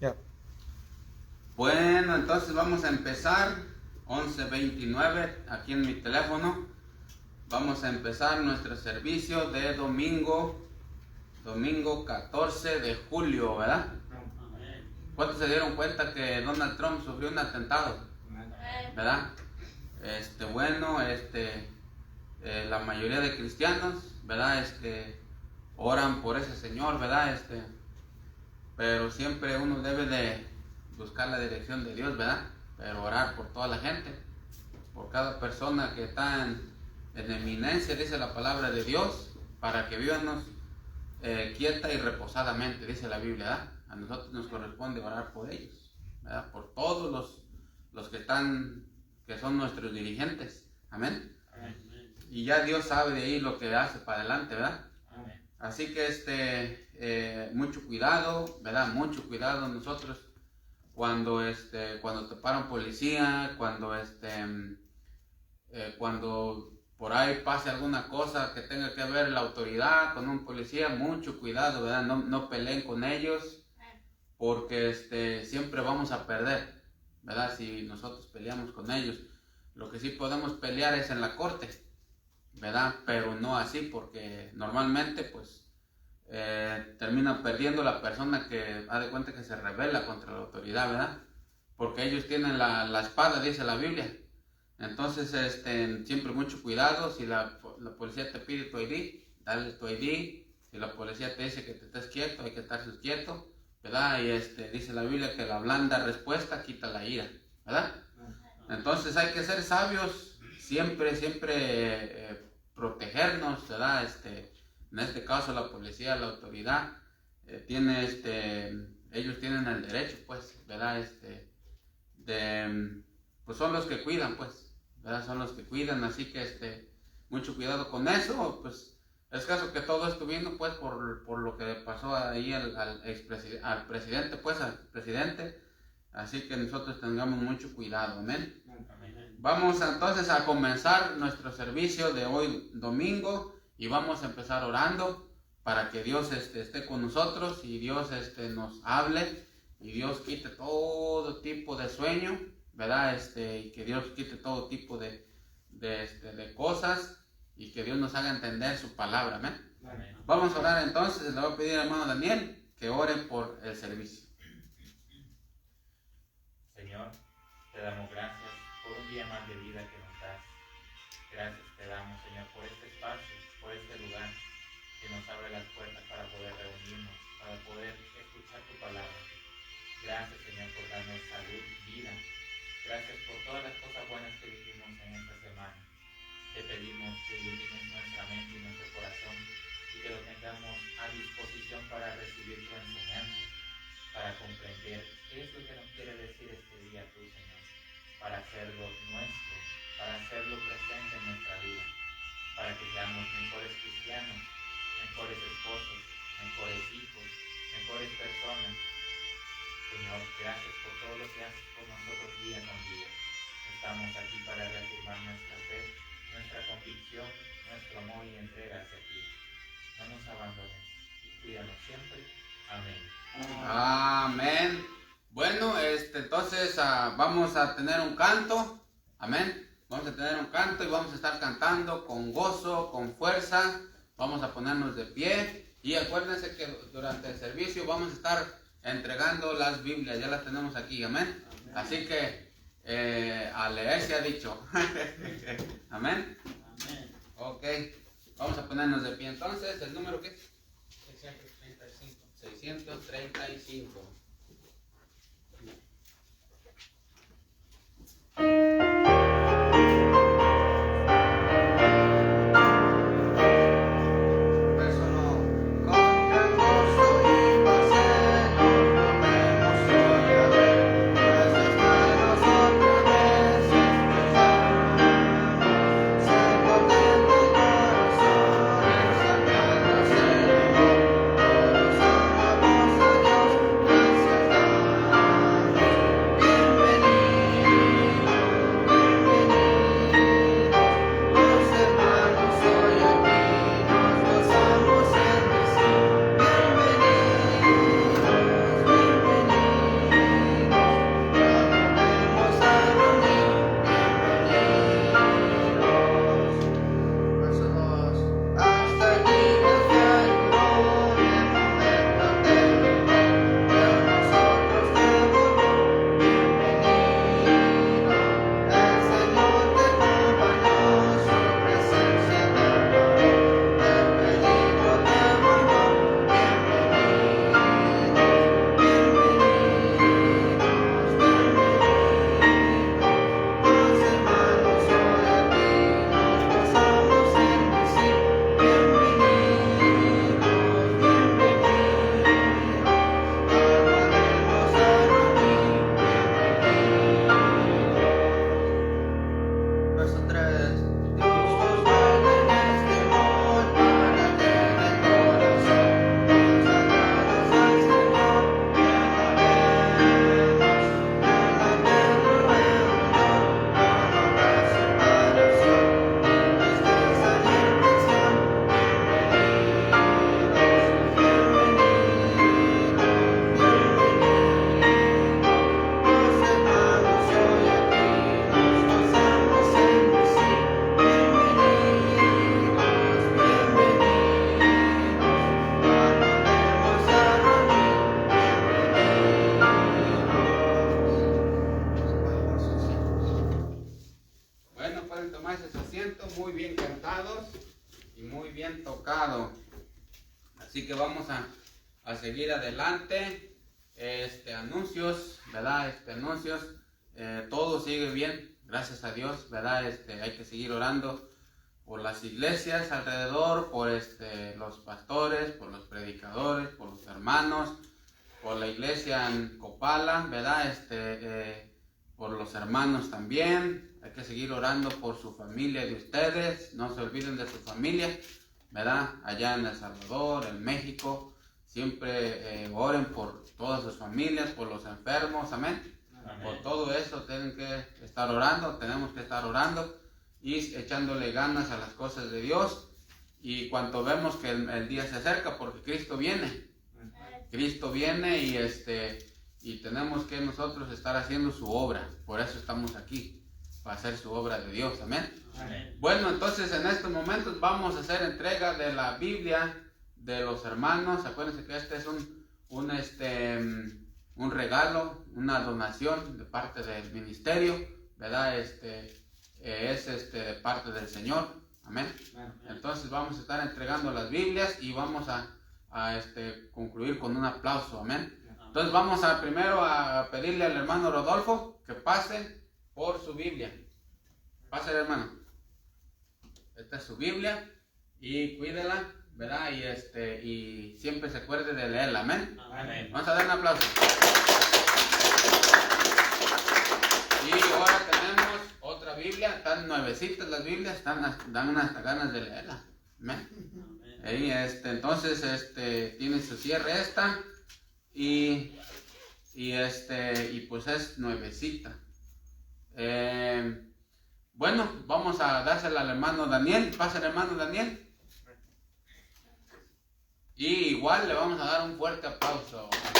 Ya. Bueno, entonces vamos a empezar. 11:29 aquí en mi teléfono. Vamos a empezar nuestro servicio de domingo 14 de julio, ¿verdad? ¿Cuántos se dieron cuenta que Donald Trump sufrió un atentado? ¿Verdad? La mayoría de cristianos, ¿verdad? Oran por ese señor, ¿verdad? Pero siempre uno debe de buscar la dirección de Dios, ¿verdad? Pero orar por toda la gente, por cada persona que está en eminencia, dice la palabra de Dios, para que vivamos quieta y reposadamente, dice la Biblia, ¿verdad? A nosotros nos corresponde orar por ellos, ¿verdad? Por todos los que son nuestros dirigentes, amén. Y ya Dios sabe de ahí lo que hace para adelante, ¿verdad? Amén. Así que mucho cuidado, ¿verdad? Mucho cuidado nosotros cuando te paran policía, cuando por ahí pase alguna cosa que tenga que ver la autoridad con un policía, mucho cuidado, ¿verdad? No peleen con ellos, porque siempre vamos a perder, ¿verdad? Si nosotros peleamos con ellos. Lo que sí podemos pelear es en la corte, ¿verdad? Pero no así, porque normalmente pues termina perdiendo la persona que ha de cuenta que se rebela contra la autoridad, ¿verdad? Porque ellos tienen la espada, dice la Biblia. Entonces siempre mucho cuidado. Si la policía te pide tu ID, dale tu ID. Si la policía te dice que te estés quieto, hay que estarse quieto, ¿verdad? Y dice la Biblia que la blanda respuesta quita la ira, ¿verdad? Entonces hay que ser sabios, siempre protegernos, ¿verdad? En este caso la policía, la autoridad, ellos tienen el derecho, pues, ¿verdad? Pues son los que cuidan, pues, ¿verdad? Son los que cuidan, así que mucho cuidado con eso, pues. Es caso que todo esto vino, pues, por lo que pasó ahí al presidente, pues, al presidente. Así que nosotros tengamos mucho cuidado, amén. Vamos entonces a comenzar nuestro servicio de hoy domingo y vamos a empezar orando para que Dios esté con nosotros y Dios nos hable y Dios quite todo tipo de sueño, ¿verdad? Y que Dios quite todo tipo de cosas y que Dios nos haga entender su palabra, amén. Vamos a orar entonces. Le voy a pedir al hermano Daniel que ore por el servicio. Señor, te damos gracias por un día más de vida que nos das. Gracias te damos, Señor, por este espacio, por este lugar que nos abre las puertas para poder reunirnos, para poder escuchar tu palabra. Gracias, Señor, por darnos salud, vida. Gracias por todas las cosas buenas que vivimos en esta semana. Te pedimos que ilumines nuestra mente y nuestro corazón y que lo tengamos a disposición para recibir tu enseñanza, para comprender qué es lo que nos quiere decir este día tú, Señor, para hacerlo nuestro, para hacerlo presente en nuestra vida, para que seamos mejores cristianos, mejores esposos, mejores hijos, mejores personas. Señor, gracias por todo lo que haces por nosotros día con día. Estamos aquí para reafirmar nuestra fe, nuestra convicción, nuestro amor y entrega hacia ti. No nos abandones y cuídanos siempre. Amén. Amén. Bueno, entonces vamos a tener un canto. Amén. Vamos a tener un canto y vamos a estar cantando con gozo, con fuerza. Vamos a ponernos de pie. Y acuérdense que durante el servicio vamos a estar entregando las Biblias. Ya las tenemos aquí. Amén. Así que a leer se ha dicho. Amén. Amén. Ok. Vamos a ponernos de pie entonces. ¿El número qué es? 635. muy bien cantados y muy bien tocados. Así que vamos a seguir adelante. Anuncios, ¿verdad? Anuncios. Todo sigue bien, gracias a Dios, ¿verdad? Hay que seguir orando por las iglesias alrededor, por los pastores, por los predicadores, por los hermanos, por la iglesia en Copala, ¿verdad? Por los hermanos también. Hay que seguir orando por su familia de ustedes. No se olviden de su familia, ¿verdad? Allá en El Salvador, en México. Siempre oren por todas sus familias, por los enfermos, amén. Amén. Por todo eso tienen que estar orando, tenemos que estar orando y echándole ganas a las cosas de Dios. Y cuando vemos que el día se acerca, porque Cristo viene. Cristo viene y tenemos que nosotros estar haciendo su obra. Por eso estamos aquí, para hacer su obra de Dios, amén. Amén. Bueno, entonces en estos momentos vamos a hacer entrega de la Biblia de los hermanos. Acuérdense que este es un regalo, una donación de parte del ministerio, ¿verdad? Es de parte del Señor, amén. Entonces vamos a estar entregando las Biblias y vamos a concluir con un aplauso, amén. Entonces vamos primero a pedirle al hermano Rodolfo que pase por su Biblia. Pase, hermano. Esta es su Biblia y cuídela, ¿verdad? Y siempre se acuerde de leerla, amén. Amén. Vamos a dar un aplauso. Y ahora tenemos otra Biblia, están nuevecitas las Biblias, dan unas ganas de leerla, amén. Entonces tiene su cierre esta y pues es nuevecita. Bueno, vamos a dársela al hermano Daniel. Pasa el hermano Daniel. Y igual le vamos a dar un fuerte aplauso para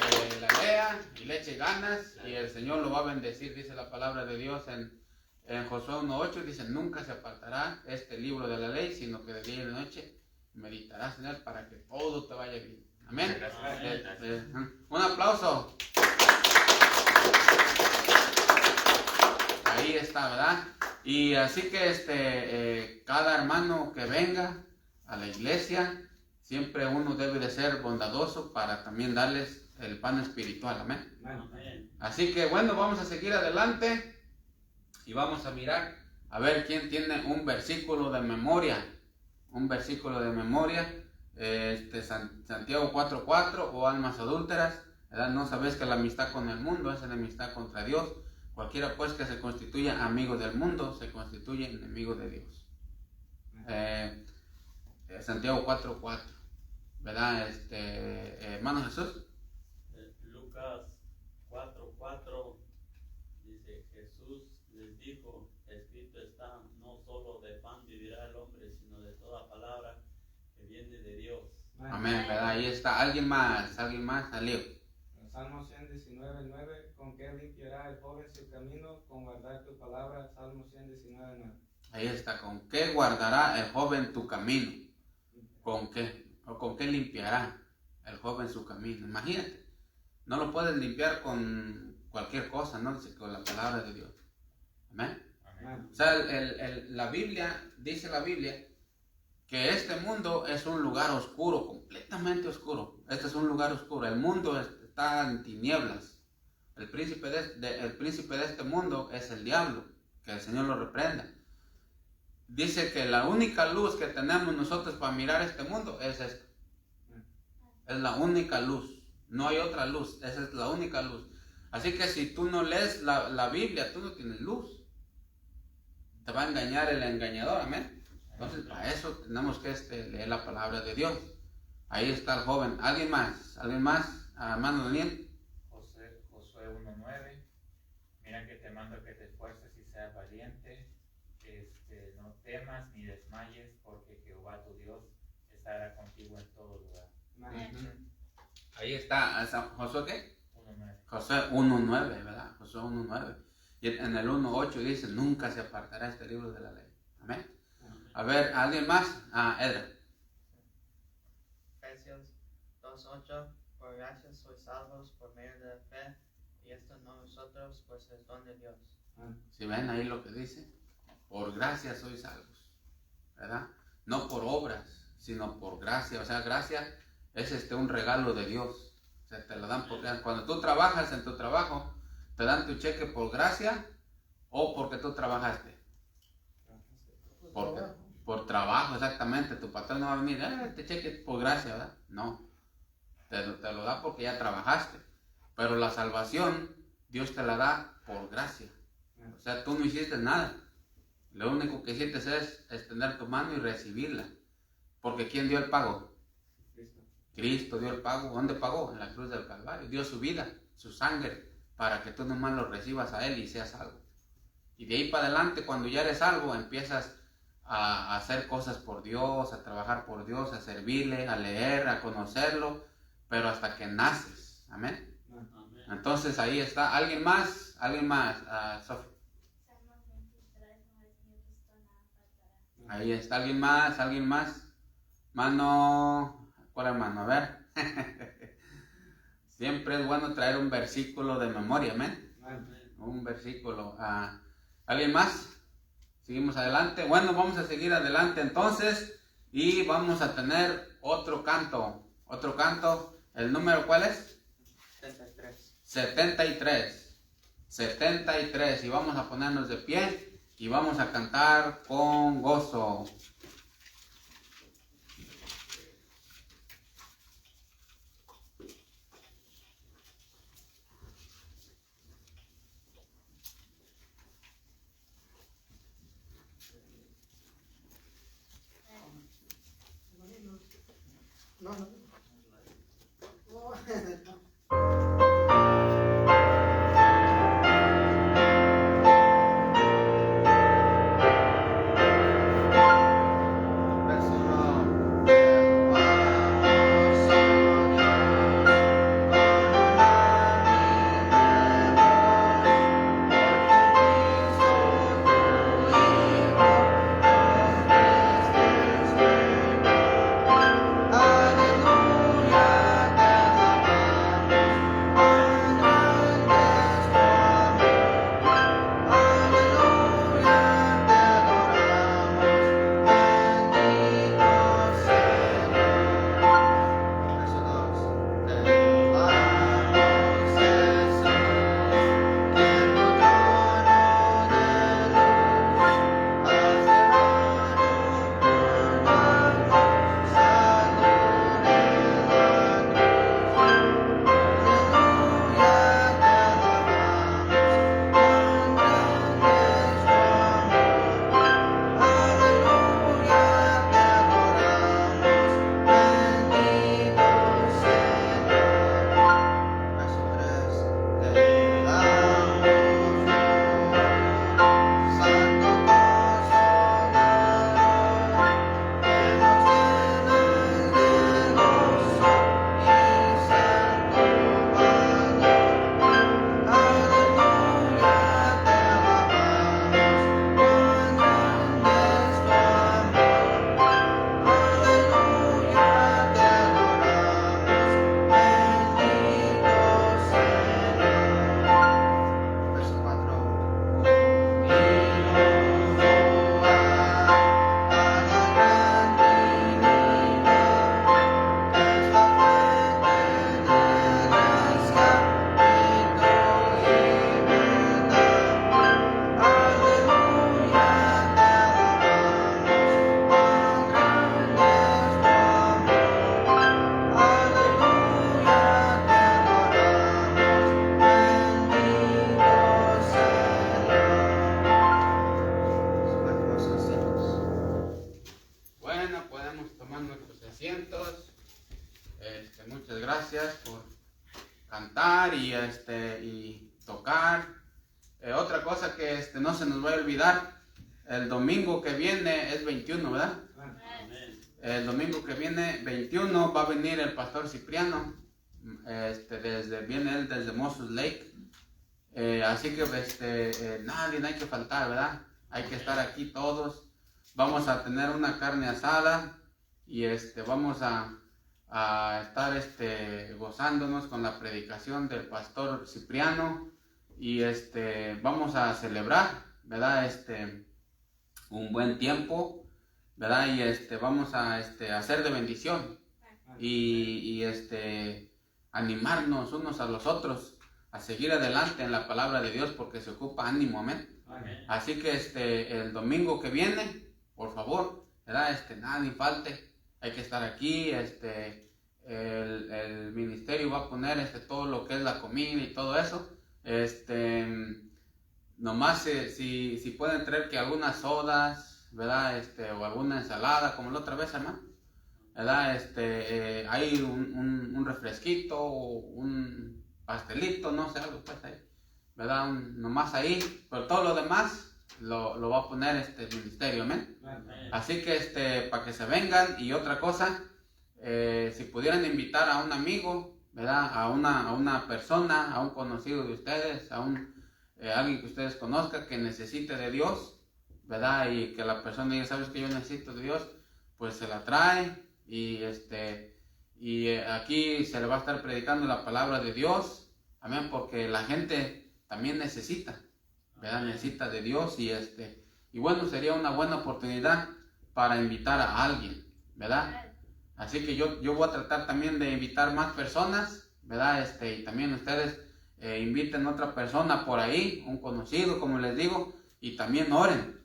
que la lea y le eche ganas y el Señor lo va a bendecir. Dice la palabra de Dios en Josué 1:8, dice: nunca se apartará este libro de la ley, sino que de día y de noche meditarás en él para que todo te vaya bien. Amén. Un aplauso. Ahí está, ¿verdad? Y así que cada hermano que venga a la iglesia, siempre uno debe de ser bondadoso para también darles el pan espiritual. Amén. Amén. Así que bueno, vamos a seguir adelante y vamos a mirar a ver quién tiene un versículo de memoria. Un versículo de memoria. Santiago 4:4, o almas adúlteras, ¿verdad? No sabéis que la amistad con el mundo es la amistad contra Dios. Cualquiera pues que se constituya amigo del mundo se constituye enemigo de Dios. Santiago 4:4, ¿verdad? Hermano Jesús. Lucas 4:4 dice: Jesús les dijo, escrito está, no solo de pan vivirá el hombre, sino de toda palabra que viene de Dios. Amén, ¿verdad? Ahí está. ¿Alguien más? Salió. Salmo 119:9, ¿con qué limpiará el joven su camino? Con guardar tu palabra. Salmo 119:9. Ahí está. ¿Con qué guardará el joven tu camino? ¿Con qué? ¿O con qué limpiará el joven su camino? Imagínate. No lo puedes limpiar con cualquier cosa, ¿no? Dice, con la palabra de Dios. Amén. Amén. O sea, la Biblia, dice la Biblia, que este mundo es un lugar oscuro, completamente oscuro. Este es un lugar oscuro. El mundo está en tinieblas. El príncipe de este mundo es el diablo. Que el Señor lo reprenda. Dice que la única luz que tenemos nosotros para mirar este mundo es esta. Es la única luz. No hay otra luz. Esa es la única luz. Así que si tú no lees la Biblia, tú no tienes luz. Te va a engañar el engañador. Amén. Entonces, para eso tenemos que leer la palabra de Dios. Ahí está el joven. ¿Alguien más? Hermano Daniel. Josué 1:9. Mira que te mando que te esfuerces y seas valiente. No temas ni desmayes, porque Jehová tu Dios estará contigo en todo lugar. Ahí está. ¿Josué qué? 1:9. Josué 1:9, ¿verdad? Josué 1:9. Y en el 1:8 dice: nunca se apartará este libro de la ley. Amén. A ver, ¿alguien más? Edra. Efesios 2:8, por gracia sois salvos por medio de la fe, y esto no nosotros, pues es don de Dios. Si ven ahí lo que dice, por gracia sois salvos, ¿verdad? No por obras, sino por gracia. O sea, gracia es un regalo de Dios. O sea, te lo dan porque cuando tú trabajas en tu trabajo, te dan tu cheque por gracia o porque tú trabajaste. Por trabajo, exactamente. Tu patrón no va a venir, este cheque es por gracia, ¿verdad? No, te lo da porque ya trabajaste. Pero la salvación, Dios te la da por gracia. O sea, tú no hiciste nada. Lo único que hiciste es extender tu mano y recibirla. Porque ¿quién dio el pago? Cristo dio el pago. ¿Dónde pagó? En la cruz del Calvario. Dio su vida, su sangre, para que tú nomás lo recibas a Él y seas salvo. Y de ahí para adelante, cuando ya eres salvo, empiezas a hacer cosas por Dios, a trabajar por Dios, a servirle, a leer, a conocerlo, pero hasta que naces. Amén. Entonces ahí está. ¿Alguien más? Sofía. Ahí está. ¿Alguien más? Mano, ¿cuál hermano? A ver. Siempre es bueno traer un versículo de memoria, amén. Un versículo. ¿Alguien más? Seguimos adelante. Bueno, vamos a seguir adelante entonces y vamos a tener otro canto. ¿El número cuál es? 73. Y vamos a ponernos de pie y vamos a cantar con gozo. Muchas gracias por cantar y tocar. Otra cosa que no se nos va a olvidar, el domingo que viene es 21, ¿verdad? El domingo que viene, 21, va a venir el pastor Cipriano. Viene él desde Moses Lake. Así que nadie hay que faltar, ¿verdad? Hay que estar aquí todos. Vamos a tener una carne asada y vamos a estar gozándonos con la predicación del pastor Cipriano y vamos a celebrar, ¿verdad? Un buen tiempo, ¿verdad? Y vamos a hacer de bendición y animarnos unos a los otros a seguir adelante en la palabra de Dios, porque se ocupa ánimo, amén. Amén. Así que el domingo que viene, por favor, ¿verdad? Nada ni falte, hay que estar aquí. El ministerio va a poner todo lo que es la comida y todo eso. Nomás si pueden traer que algunas sodas, ¿verdad? O alguna ensalada, como la otra vez, hermano, ¿verdad? Hay un refresquito o un pastelito, no sé, algo pues ahí, ¿verdad? Nomás ahí, pero todo lo demás lo va a poner el ministerio, amén. Amén. Así que para que se vengan. Y otra cosa, si pudieran invitar a un amigo, ¿verdad? A una persona, a un conocido de ustedes, a alguien que ustedes conozcan que necesite de Dios, ¿verdad? Y que la persona diga, ¿sabes que yo necesito de Dios? Pues se la trae y aquí se le va a estar predicando la palabra de Dios, amén, porque la gente también necesita, ¿verdad? Necesita de Dios y bueno, sería una buena oportunidad para invitar a alguien, ¿verdad? Así que yo voy a tratar también de invitar más personas, ¿verdad? Y también ustedes inviten a otra persona por ahí, un conocido, como les digo, y también oren,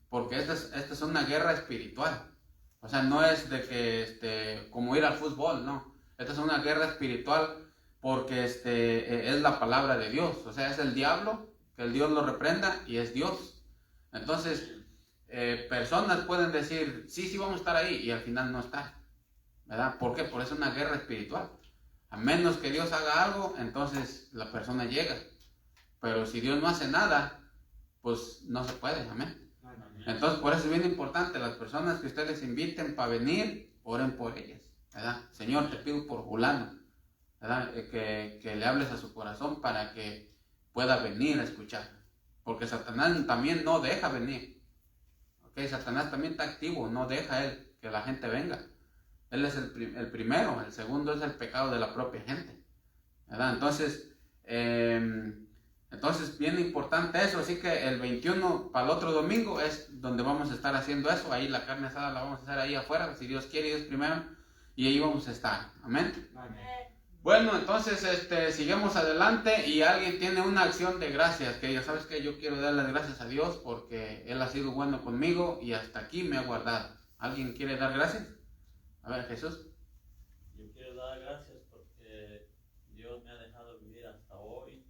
porque esta es una guerra espiritual. O sea, no es de que como ir al fútbol, no. Esta es una guerra espiritual porque es la palabra de Dios. O sea, es el diablo, que el Dios lo reprenda, y es Dios. Entonces, personas pueden decir, sí, vamos a estar ahí, y al final no estar, ¿verdad? ¿Por qué? Porque es una guerra espiritual. A menos que Dios haga algo, entonces la persona llega. Pero si Dios no hace nada, pues no se puede, amén. Entonces, por eso es bien importante, las personas que ustedes inviten para venir, oren por ellas, ¿verdad? Señor, te pido por fulano, ¿verdad? Que le hables a su corazón para que pueda venir a escuchar. Porque Satanás también no deja venir. ¿Ok? Satanás también está activo, no deja él que la gente venga. Él es el primero, el segundo es el pecado de la propia gente, ¿verdad? Entonces, bien importante eso. Así que el 21, para el otro domingo, es donde vamos a estar haciendo eso. Ahí la carne asada la vamos a hacer ahí afuera, si Dios quiere y Dios primero, y ahí vamos a estar, amén. Bueno, entonces sigamos adelante. Y alguien tiene una acción de gracias, que ya sabes que yo quiero dar las gracias a Dios porque Él ha sido bueno conmigo y hasta aquí me ha guardado. ¿Alguien quiere dar gracias? A ver, Jesús. Yo quiero dar gracias porque Dios me ha dejado vivir hasta hoy.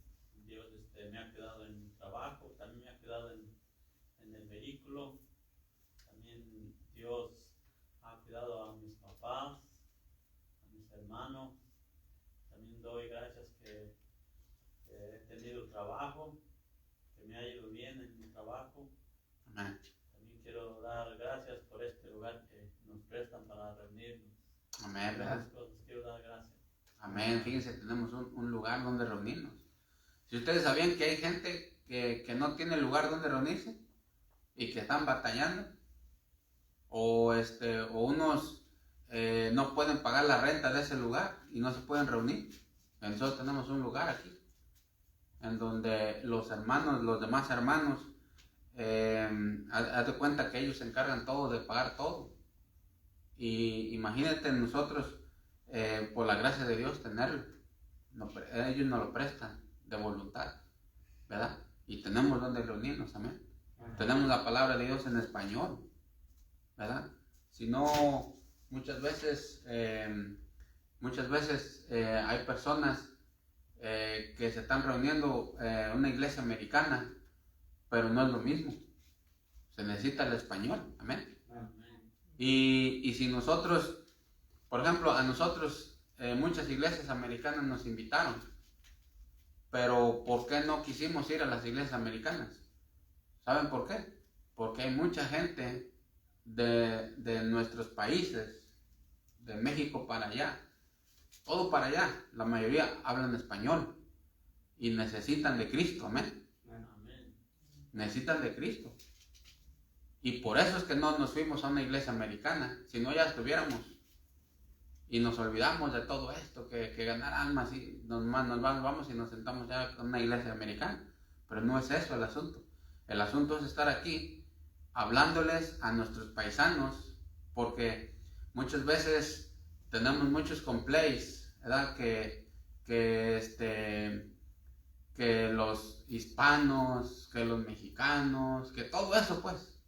Dios me ha cuidado en mi trabajo, también me ha cuidado en el vehículo. También Dios ha cuidado a mis papás, a mis hermanos. También doy gracias que he tenido trabajo, que me ha ido bien en mi trabajo. Amén. También quiero dar gracias por este lugar que nos prestan para reunirnos. Amén, Por ¿verdad? esas cosas quiero dar gracias. Amén. Fíjense, tenemos un lugar donde reunirnos. Si ustedes sabían que hay gente que no tiene lugar donde reunirse y que están batallando, o unos no pueden pagar la renta de ese lugar y no se pueden reunir. Nosotros tenemos un lugar aquí en donde los demás hermanos, haz de cuenta que ellos se encargan todo de pagar todo. Y imagínate nosotros, por la gracia de Dios, tenerlo. Ellos nos lo prestan de voluntad, ¿verdad? Y tenemos donde reunirnos, amén. Tenemos la palabra de Dios en español, ¿verdad? Si no, muchas veces hay personas que se están reuniendo en una iglesia americana, pero no es lo mismo. Se necesita el español, amén. Y si nosotros, por ejemplo, a nosotros muchas iglesias americanas nos invitaron, pero ¿por qué no quisimos ir a las iglesias americanas? ¿Saben por qué? Porque hay mucha gente de nuestros países, de México para allá, todo para allá, la mayoría hablan español y necesitan de Cristo, amén. Amén. Necesitan de Cristo. Y por eso es que no nos fuimos a una iglesia americana, si no ya estuviéramos. Y nos olvidamos de todo esto, que que ganar almas y vamos y nos sentamos ya con una iglesia americana. Pero no es eso el asunto. El asunto es estar aquí hablándoles a nuestros paisanos, porque muchas veces tenemos muchos complaints, ¿verdad? Que los hispanos, que los mexicanos, que todo eso, pues,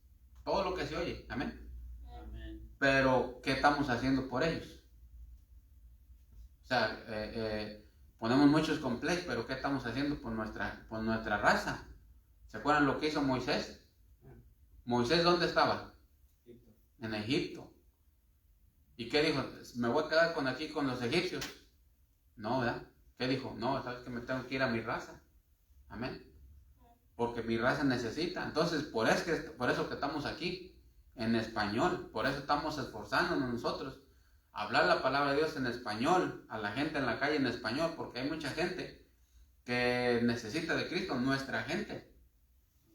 todo lo que se oye, amén. Amén. Pero ¿qué estamos haciendo por ellos? O sea, ponemos muchos complaints, pero ¿qué estamos haciendo por nuestra raza? ¿Se acuerdan lo que hizo Moisés? Moisés, ¿dónde estaba? Egipto. En Egipto. ¿Y qué dijo? ¿Me voy a quedar aquí con los egipcios? No, ¿verdad? ¿Qué dijo? No, sabes que me tengo que ir a mi raza. Amén. Porque mi raza necesita. Entonces, por eso que estamos aquí, en español. Por eso estamos esforzándonos nosotros a hablar la palabra de Dios en español, a la gente en la calle en español, porque hay mucha gente que necesita de Cristo, nuestra gente.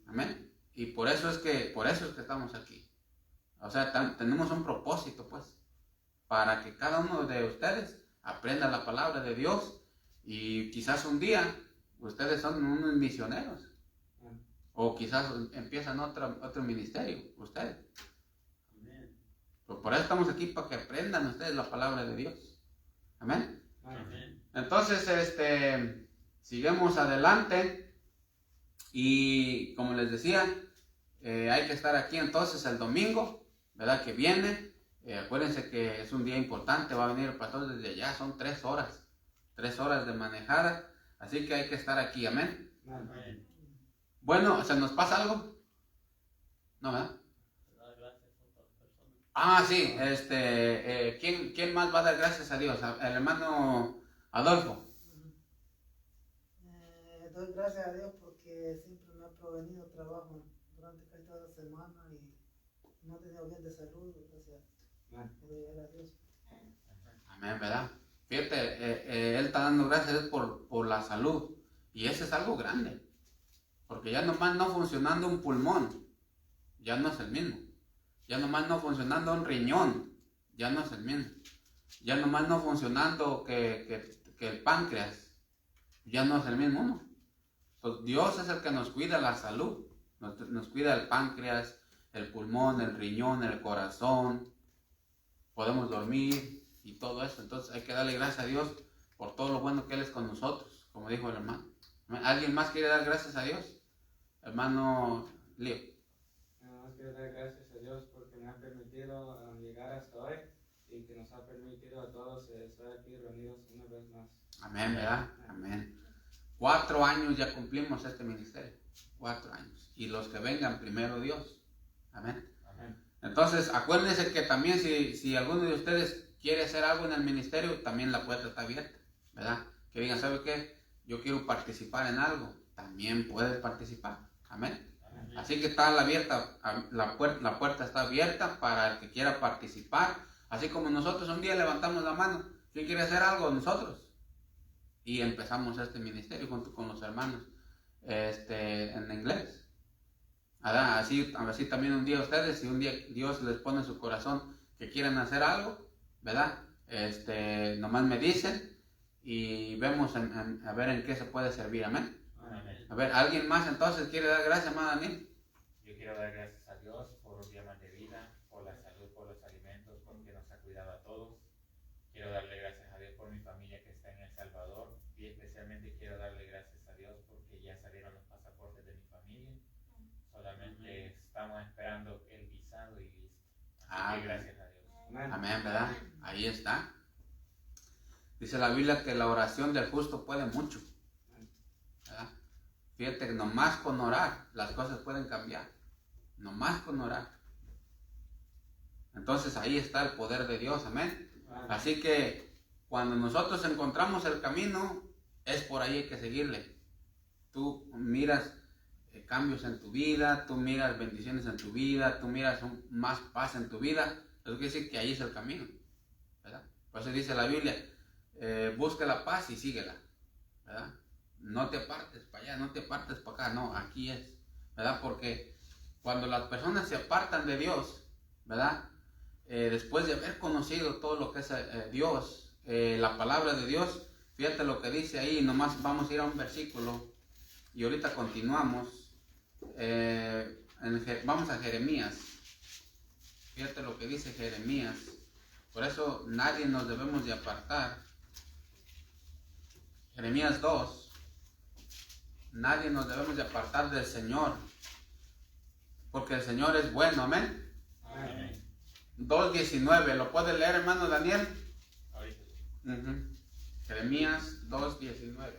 Amén. Y por eso es que estamos aquí. O sea, tenemos un propósito, pues, para que cada uno de ustedes aprenda la palabra de Dios y quizás un día ustedes son unos misioneros o quizás empiezan otro ministerio, ustedes. Amén. Pero por eso estamos aquí, para que aprendan ustedes la palabra de Dios. Amén. Amén. Entonces, sigamos adelante y como les decía, hay que estar aquí entonces el domingo, ¿verdad? Que viene. Acuérdense que es un día importante, va a venir el pastor desde allá, son 3 horas de manejada, así que hay que estar aquí, amén. Amén. Bueno, ¿se nos pasa algo? No, ¿verdad? Dar gracias a otras personas. Ah, sí, ¿quién más va a dar gracias a Dios? El hermano Adolfo. Doy gracias a Dios porque siempre me ha provenido trabajo durante casi toda la semana y me ha tenido bien de salud, gracias. Le doy gracias a Dios. Amén, ¿verdad? Fíjate, él está dando gracias por la salud y eso es algo grande, porque ya nomás no funcionando un pulmón, ya no es el mismo. Ya nomás no funcionando un riñón, ya no es el mismo. Ya nomás no funcionando que el páncreas, ya no es el mismo uno. Entonces, Dios es el que nos cuida la salud, nos cuida el páncreas, el pulmón, el riñón, el corazón, podemos dormir y todo eso. Entonces hay que darle gracias a Dios por todo lo bueno que Él es con nosotros, como dijo el hermano. ¿Alguien más quiere dar gracias a Dios? Hermano Leo. Quiero dar gracias a Dios porque me ha permitido llegar hasta hoy y que nos ha permitido a todos estar aquí reunidos una vez más. Amén, ¿verdad? Amén. 4 años ya cumplimos este ministerio. 4 años. Y los que vengan, primero Dios. Amén. Amén. Entonces, acuérdense que también si alguno de ustedes quiere hacer algo en el ministerio, también la puerta está abierta, ¿verdad? Que digan, ¿sabe qué? Yo quiero participar en algo. También puedes participar. Amén. Amén. Así que está la puerta está abierta para el que quiera participar. Así como nosotros un día levantamos la mano, ¿quién quiere hacer algo? Nosotros. Y empezamos este ministerio junto con los hermanos en inglés. Así también un día ustedes, si un día Dios les pone en su corazón que quieren hacer algo, ¿verdad? Nomás me dicen y vemos a ver en qué se puede servir. Amén. Amén. A ver, ¿alguien más entonces quiere dar gracias, hermano Daniel? Yo quiero dar gracias a Dios por un día más de vida, por la salud, por los alimentos, porque nos ha cuidado a todos. Quiero darle gracias a Dios por mi familia que está en El Salvador y especialmente quiero darle gracias a Dios porque ya salieron los pasaportes de mi familia. Solamente estamos esperando el visado y listo. Así que gracias a Dios. Amén, ¿verdad? Ahí está. Dice la Biblia que la oración del justo puede mucho, ¿verdad? Fíjate que nomás con orar las cosas pueden cambiar. Nomás con orar. Entonces ahí está el poder de Dios, amén. Así que cuando nosotros encontramos el camino, es por ahí hay que seguirle. Tú miras cambios en tu vida, tú miras bendiciones en tu vida, tú miras más paz en tu vida. Eso quiere decir que ahí es el camino, ¿verdad? Por eso dice la Biblia, busca la paz y síguela, ¿verdad? No te apartes para allá, no te apartes para acá, no, aquí es, ¿verdad? Porque cuando las personas se apartan de Dios, ¿verdad? Después de haber conocido todo lo que es Dios, la palabra de Dios, fíjate lo que dice ahí, nomás vamos a ir a un versículo y ahorita continuamos. Vamos a Jeremías. Fíjate lo que dice Jeremías. Por eso nadie nos debemos de apartar. Jeremías 2. Nadie nos debemos de apartar del Señor, porque el Señor es bueno, amén. Amén. 2:19, ¿lo puede leer, hermano Daniel? Ahorita. Jeremías 2:19.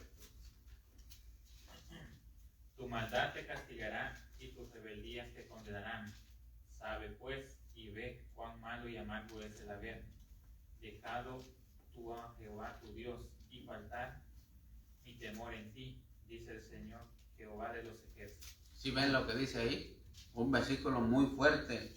Tu maldad te castigará y tus rebeldías te condenarán. Sabe pues y ve cuán malo y amargo es el haber dejado tú a Jehová tu Dios y faltar mi temor en ti, dice el Señor, Jehová de los ejércitos. ¿Sí ven lo que dice ahí? Un versículo muy fuerte.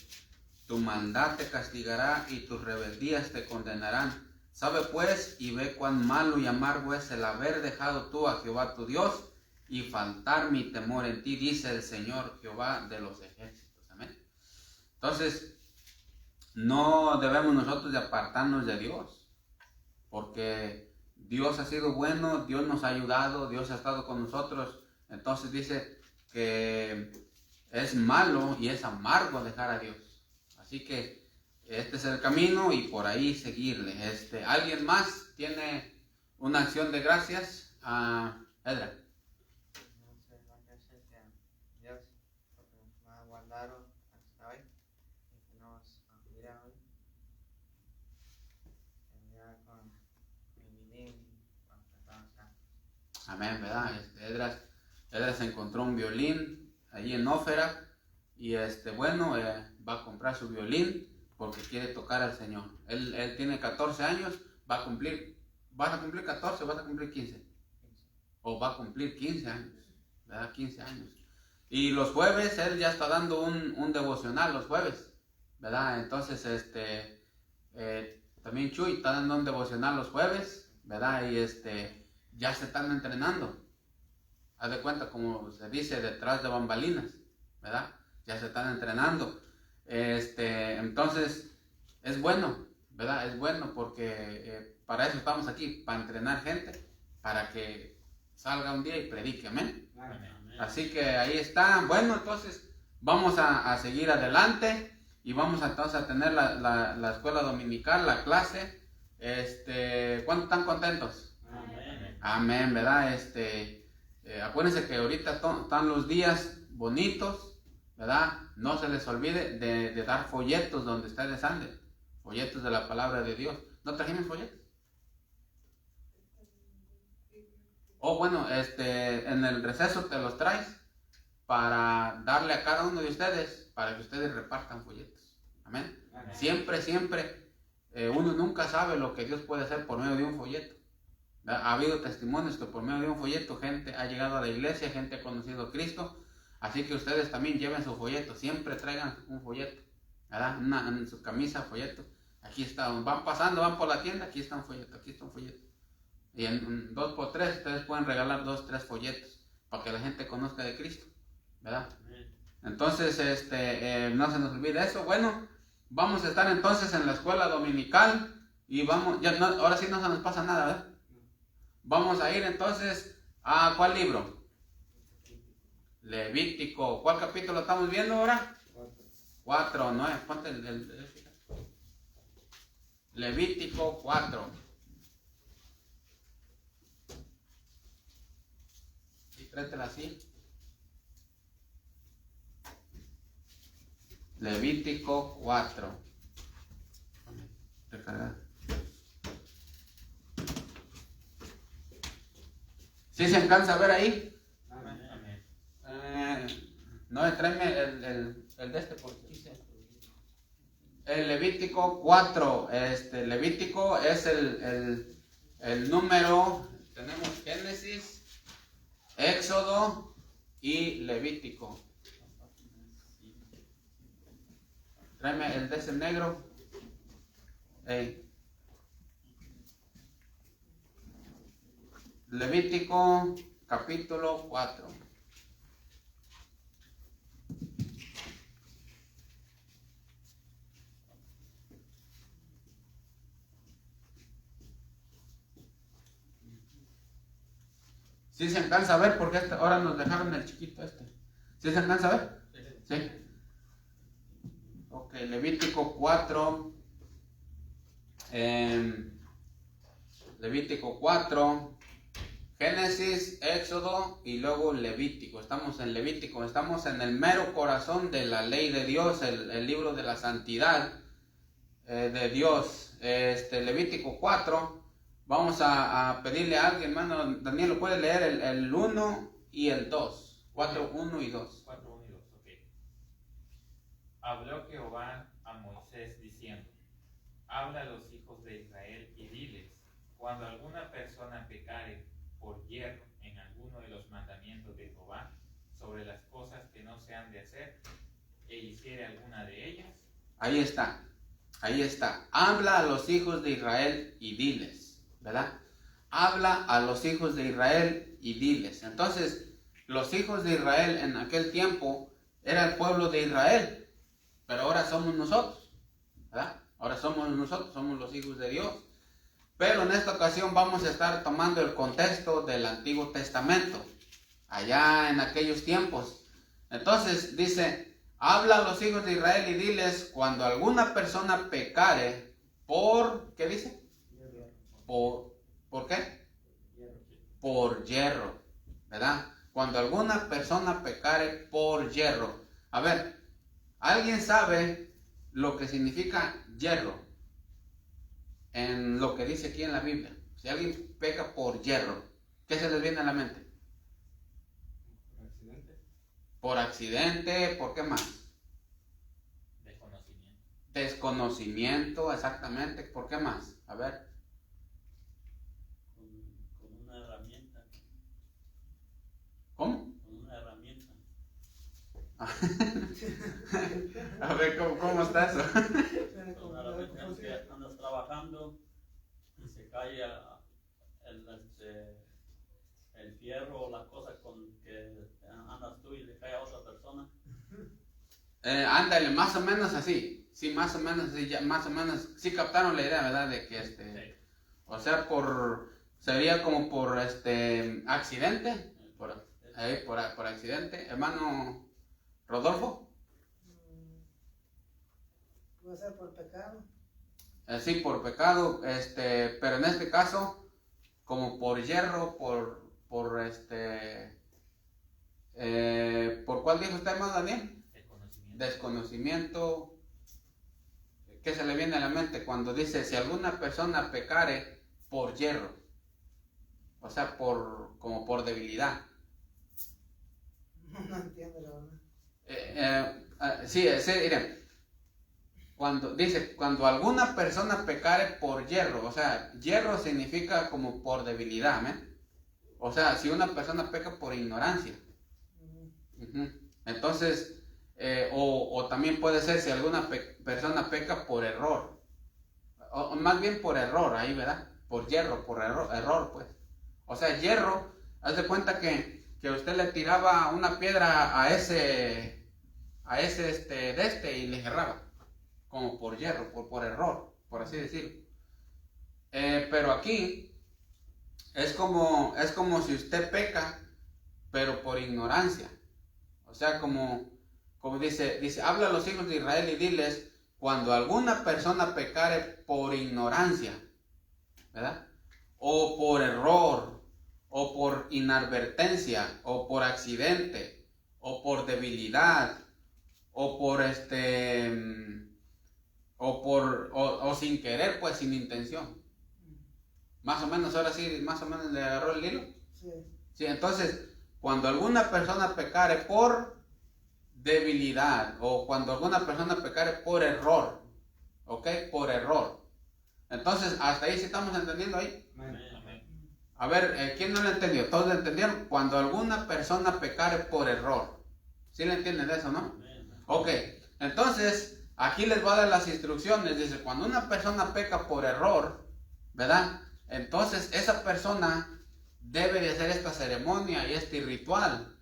Tu maldad te castigará y tus rebeldías te condenarán. Sabe pues y ve cuán malo y amargo es el haber dejado tú a Jehová tu Dios y faltar mi temor en ti, dice el Señor, Jehová de los ejércitos. Amén. Entonces, no debemos nosotros de apartarnos de Dios, porque Dios ha sido bueno, Dios nos ha ayudado, Dios ha estado con nosotros. Entonces dice que es malo y es amargo dejar a Dios. Así que este es el camino y por ahí seguirle. ¿Alguien más tiene una acción de gracias? Edra. No sé, gracias a Dios porque me guardaron hasta hoy y que nos cuidaron hoy. Ya con mi violín cuando estamos acá. Amén, ¿verdad? Edra se encontró un violín ahí en Ófera y va a comprar su violín porque quiere tocar al Señor. Él tiene 14 años, ¿vas a cumplir 14 o vas a cumplir 15? O va a cumplir 15 años, ¿verdad? 15 años. Y los jueves él ya está dando un devocional los jueves, ¿verdad? Entonces, también Chuy está dando un devocional los jueves, ¿verdad? Y ya se están entrenando. Haz de cuenta, como se dice, detrás de bambalinas, ¿verdad? Ya se están entrenando. Entonces, es bueno, ¿verdad? Es bueno porque para eso estamos aquí, para entrenar gente, para que salga un día y predique, amén. Amén. Así que ahí está. Bueno, entonces vamos a seguir adelante y vamos entonces a tener la escuela dominical, la clase. ¿Cuántos están contentos? Amén. Amén, ¿verdad? Acuérdense que ahorita están los días bonitos, ¿verdad? No se les olvide de dar folletos donde ustedes anden, folletos de la palabra de Dios. ¿No trajimos folletos? Bueno, en el receso te los traes para darle a cada uno de ustedes, para que ustedes repartan folletos. Amén. Amén. Siempre, uno nunca sabe lo que Dios puede hacer por medio de un folleto. Ha habido testimonios que por medio de un folleto gente ha llegado a la iglesia, gente ha conocido a Cristo. Así que ustedes también lleven su folleto, siempre traigan un folleto, ¿verdad? En su camisa, folleto. Aquí está, van pasando, van por la tienda, aquí está un folleto, aquí está un folleto. Y en 2x3 ustedes pueden regalar 2-3 folletos para que la gente conozca de Cristo, ¿verdad? Entonces, no se nos olvide eso. Bueno, vamos a estar entonces en la escuela dominical y ahora sí no se nos pasa nada, ¿verdad? Vamos a ir entonces a ¿cuál libro? Levítico. ¿Cuál capítulo estamos viendo ahora? 4, ¿no? Ponte Levítico 4. Y tráetela así. Levítico 4. Recargar. ¿Sí se alcanza a ver ahí? Amén. No, tráeme el de porque quise. El Levítico 4. Levítico es el número. Tenemos Génesis, Éxodo y Levítico. Tráeme el de ese negro. Levítico capítulo 4. ¿Sí se alcanza a ver? Porque ahora nos dejaron el chiquito este. ¿Sí se alcanza a ver? Sí. Ok, Levítico 4. Levítico 4. Génesis, Éxodo y luego Levítico. Estamos en Levítico, estamos en el mero corazón de la ley de Dios, el libro de la santidad de Dios. Levítico 4. Vamos a pedirle a alguien, hermano Daniel, ¿lo puede leer el 1 y el 2? 4, 1 y 2. 4, 1 y 2, ok. Habló Jehová a Moisés diciendo: habla a los hijos de Israel y diles: cuando alguna persona pecare por yerro en alguno de los mandamientos de Jehová sobre las cosas que no se han de hacer, e hiciere alguna de ellas. Ahí está. Habla a los hijos de Israel y diles, ¿verdad? Habla a los hijos de Israel y diles. Entonces, los hijos de Israel en aquel tiempo era el pueblo de Israel, pero ahora somos nosotros, ¿verdad? Ahora somos nosotros, somos los hijos de Dios. Pero en esta ocasión vamos a estar tomando el contexto del Antiguo Testamento, allá en aquellos tiempos. Entonces dice: habla a los hijos de Israel y diles, cuando alguna persona pecare por, ¿qué dice? ¿Por qué? Por yerro, ¿verdad? Cuando alguna persona pecare por yerro. A ver, ¿alguien sabe lo que significa yerro? En lo que dice aquí en la Biblia. Si alguien peca por yerro, ¿qué se les viene a la mente? Por accidente. Por accidente, ¿por qué más? Desconocimiento. Desconocimiento, exactamente. ¿Por qué más? A ver. Con una herramienta. ¿Cómo? Con una herramienta. A ver, ¿cómo está eso? Con una herramienta en que andas trabajando y se cae el fierro o la cosa con que andas tú y le cae a otra persona. Ándale, más o menos así. Sí, más o menos así, ya, más o menos. Sí captaron la idea, ¿verdad? De que Sí. o sea, sería como por accidente. Por accidente. Hermano Rodolfo. Puede ser por pecado. Sí, por pecado, pero en este caso, como por yerro, ¿por cuál dijo usted, hermano Daniel? Desconocimiento. ¿Qué se le viene a la mente cuando dice: si alguna persona pecare por yerro? O sea, como por debilidad. No entiendo la verdad. Sí, miren. Cuando alguna persona pecare por yerro, o sea, yerro significa como por debilidad, ¿eh? O sea, si una persona peca por ignorancia. Entonces, o también puede ser si alguna persona peca por error. O más bien por error, ahí, ¿verdad? Por yerro, por error, pues. O sea, yerro, haz de cuenta que usted le tiraba una piedra a ese y le cerraba. Como por yerro, por error, por así decirlo. Pero aquí es como si usted peca, pero por ignorancia. O sea, como dice, habla a los hijos de Israel y diles: cuando alguna persona pecare por ignorancia, ¿verdad? O por error, o por inadvertencia, o por accidente, o por debilidad, o por o sin querer, pues sin intención. Más o menos, ahora sí, más o menos le agarró el hilo. Sí, entonces, cuando alguna persona pecare por debilidad, o cuando alguna persona pecare por error, ¿ok? Por error. Entonces, hasta ahí sí estamos entendiendo ahí. Amén. A ver, ¿quién no lo entendió? ¿Todos lo entendieron? Cuando alguna persona pecare por error. ¿Sí le entienden de eso, no? Amén. Ok, entonces aquí les voy a dar las instrucciones. Dice: cuando una persona peca por error, ¿verdad? Entonces esa persona debe de hacer esta ceremonia y este ritual.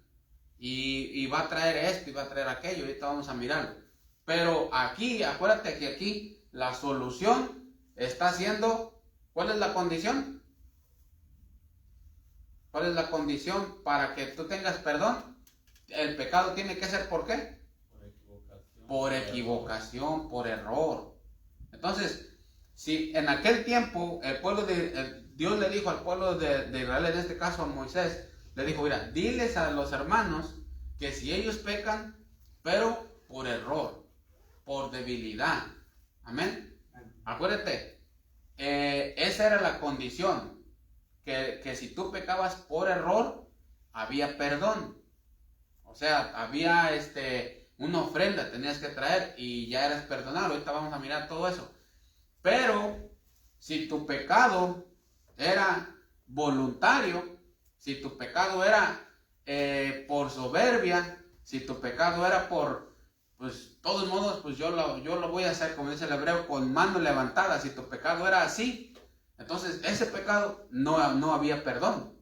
Y va a traer esto y va a traer aquello. Ahorita vamos a mirarlo. Pero aquí, acuérdate que aquí la solución está siendo, ¿cuál es la condición? ¿Cuál es la condición para que tú tengas perdón? El pecado tiene que ser ¿por qué? Por equivocación, por error. Entonces, si en aquel tiempo el pueblo Dios le dijo al pueblo de Israel, en este caso a Moisés, le dijo, mira, diles a los hermanos que si ellos pecan, pero por error, por debilidad. Amén. Acuérdate, esa era la condición, que si tú pecabas por error, había perdón. O sea, había una ofrenda, tenías que traer y ya eras perdonado. Ahorita vamos a mirar todo eso. Pero si tu pecado era voluntario, si tu pecado era por soberbia, si tu pecado era por, pues, todos modos, pues yo lo voy a hacer, como dice el hebreo, con mano levantada. Si tu pecado era así, entonces ese pecado no había perdón.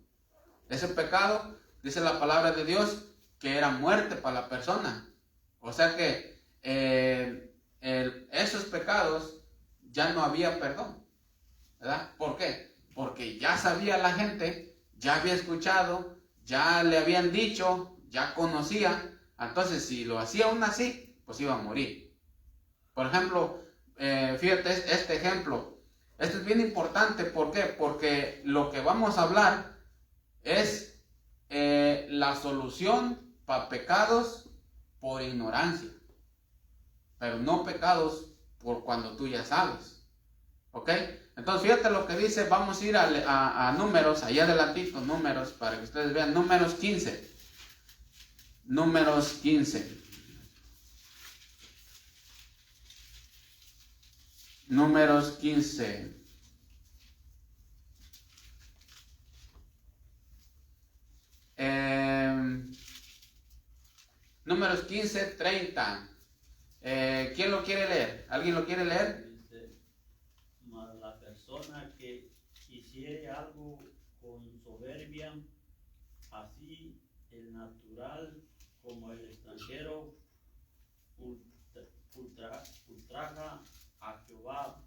Ese pecado, dice la palabra de Dios, que era muerte para la persona. O sea que esos pecados ya no había perdón, ¿verdad? ¿Por qué? Porque ya sabía la gente, ya había escuchado, ya le habían dicho, ya conocía. Entonces, si lo hacía aún así, pues iba a morir. Por ejemplo, fíjate este ejemplo. Esto es bien importante. ¿Por qué? Porque lo que vamos a hablar es la solución para pecados por ignorancia, pero no pecados por cuando tú ya sabes. ¿Ok? Entonces fíjate lo que dice. Vamos a ir a Números, allá adelantito, Números, para que ustedes vean. Números 15. Números 15. Números 15. Números 15, 30. ¿Quién lo quiere leer? ¿Alguien lo quiere leer? Dice, mas la persona que hiciere algo con soberbia, así el natural como el extranjero, ultraja a Jehová,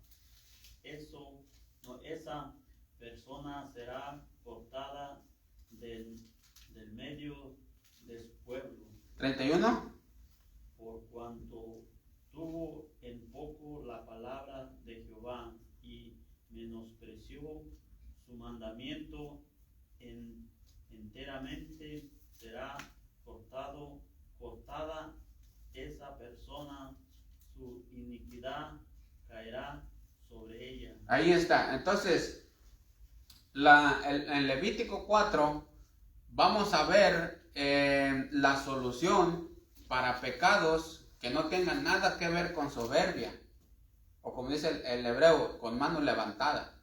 esa persona será cortada del medio de su pueblo. 31. Por cuanto tuvo en poco la palabra de Jehová y menospreció su mandamiento, enteramente será cortada esa persona, su iniquidad caerá sobre ella. Ahí está. Entonces, en Levítico 4 vamos a ver la solución para pecados que no tengan nada que ver con soberbia, o como dice el hebreo, con mano levantada.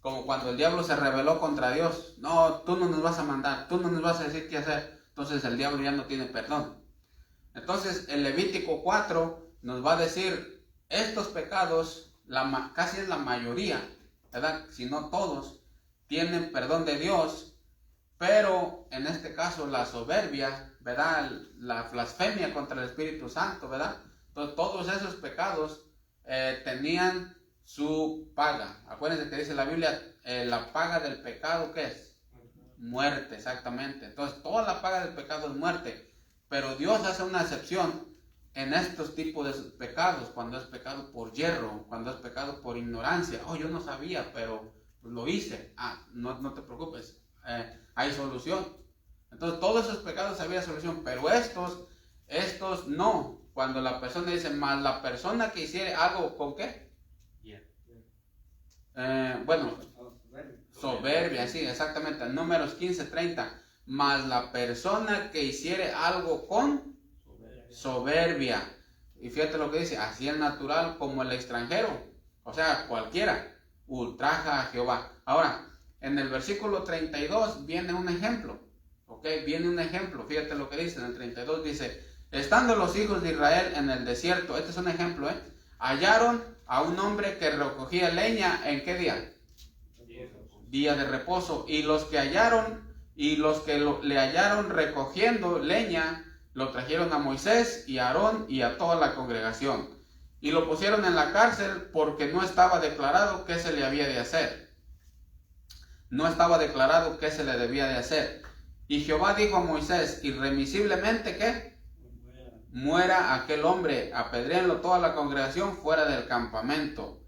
Como cuando el diablo se rebeló contra Dios. No, tú no nos vas a mandar, tú no nos vas a decir qué hacer. Entonces el diablo ya no tiene perdón. Entonces el Levítico 4 nos va a decir, estos pecados, casi es la mayoría, ¿verdad? Si no todos, tienen perdón de Dios. Pero en este caso la soberbia, ¿verdad? La blasfemia contra el Espíritu Santo, ¿verdad? Entonces todos esos pecados tenían su paga. Acuérdense que dice la Biblia, la paga del pecado, ¿qué es? Muerte, exactamente. Entonces toda la paga del pecado es muerte. Pero Dios hace una excepción en estos tipos de pecados, cuando es pecado por yerro, cuando es pecado por ignorancia. Oh, yo no sabía, pero lo hice. No te preocupes. Hay solución. Entonces todos esos pecados había solución, pero estos no. Cuando la persona dice, más la persona que hiciere algo, ¿con qué? Soberbia, sí, exactamente. Números 15, 30. Más la persona que hiciere algo con soberbia. Y fíjate lo que dice, así el natural como el extranjero. O sea, cualquiera ultraja a Jehová. Ahora, en el versículo 32 viene un ejemplo, ¿ok? Viene un ejemplo, fíjate lo que dice, en el 32 dice, estando los hijos de Israel en el desierto, este es un ejemplo, hallaron a un hombre que recogía leña, ¿en qué día? Día de reposo, y los que le hallaron recogiendo leña, lo trajeron a Moisés y a Aarón y a toda la congregación, y lo pusieron en la cárcel porque no estaba declarado qué se le había de hacer. no estaba declarado qué se le debía de hacer. Y Jehová dijo a Moisés, irremisiblemente, ¿qué? Muera aquel hombre, apedréenlo toda la congregación fuera del campamento.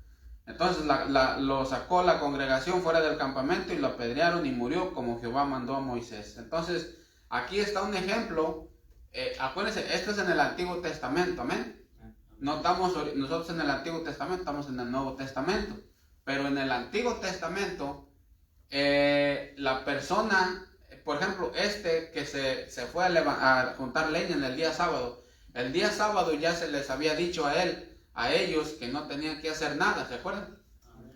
Entonces lo sacó la congregación fuera del campamento y lo apedrearon y murió como Jehová mandó a Moisés. Entonces, aquí está un ejemplo. Acuérdense, esto es en el Antiguo Testamento, amén. No estamos nosotros en el Antiguo Testamento, estamos en el Nuevo Testamento. Pero en el Antiguo Testamento, la persona, por ejemplo, que se fue a juntar leña en el día sábado ya se les había dicho a ellos que no tenían que hacer nada, ¿se acuerdan?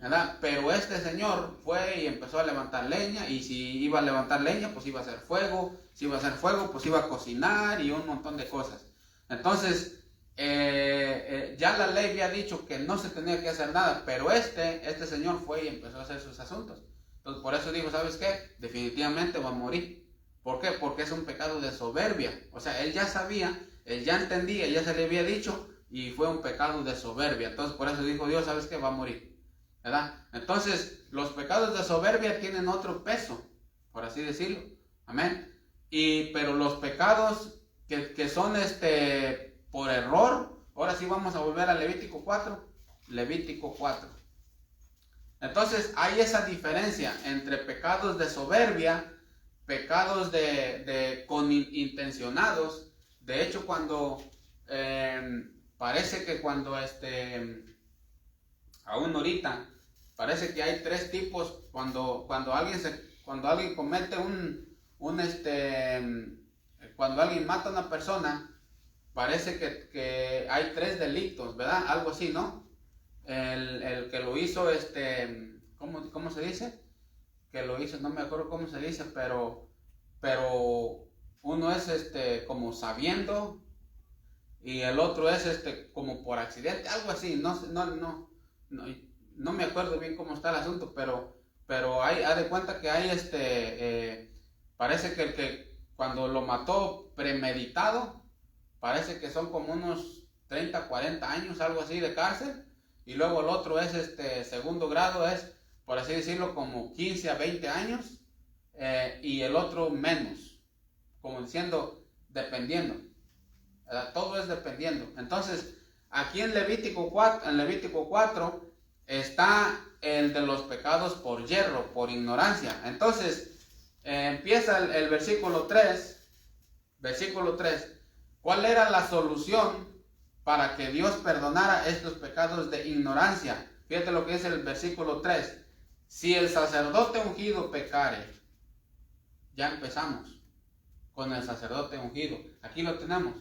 ¿Verdad? Pero este señor fue y empezó a levantar leña, y si iba a levantar leña, pues iba a hacer fuego, si iba a hacer fuego, pues iba a cocinar y un montón de cosas. Entonces, ya la ley había dicho que no se tenía que hacer nada, pero este señor fue y empezó a hacer sus asuntos. Entonces, por eso dijo, ¿sabes qué? Definitivamente va a morir. ¿Por qué? Porque es un pecado de soberbia. O sea, él ya sabía, él ya entendía, ya se le había dicho, y fue un pecado de soberbia. Entonces, por eso dijo Dios, ¿sabes qué? Va a morir, ¿verdad? Entonces, los pecados de soberbia tienen otro peso, por así decirlo. Amén. Pero los pecados que son por error, ahora sí vamos a volver a Levítico 4. Levítico 4. Entonces, hay esa diferencia entre pecados de soberbia, pecados intencionados. De hecho, cuando parece que cuando aún ahorita parece que hay tres tipos cuando alguien comete cuando alguien mata a una persona, parece que hay tres delitos, ¿verdad? Algo así, ¿no? El que lo hizo, ¿cómo se dice? Que lo hizo, no me acuerdo cómo se dice, pero uno es como sabiendo, y el otro es como por accidente, algo así, no me acuerdo bien cómo está el asunto, pero haz de cuenta que hay parece que el que cuando lo mató premeditado, parece que son como unos 30, 40 años, algo así de cárcel, y luego el otro es segundo grado, es por así decirlo como 15 a 20 años, y el otro menos, como diciendo, dependiendo. Todo es dependiendo. Entonces, aquí en Levítico 4 está el de los pecados por yerro, por ignorancia. Entonces, empieza el versículo 3. Versículo 3. ¿Cuál era la solución para que Dios perdonara estos pecados de ignorancia? Fíjate lo que dice el versículo 3. Si el sacerdote ungido pecare. Ya empezamos con el sacerdote ungido. Aquí lo tenemos.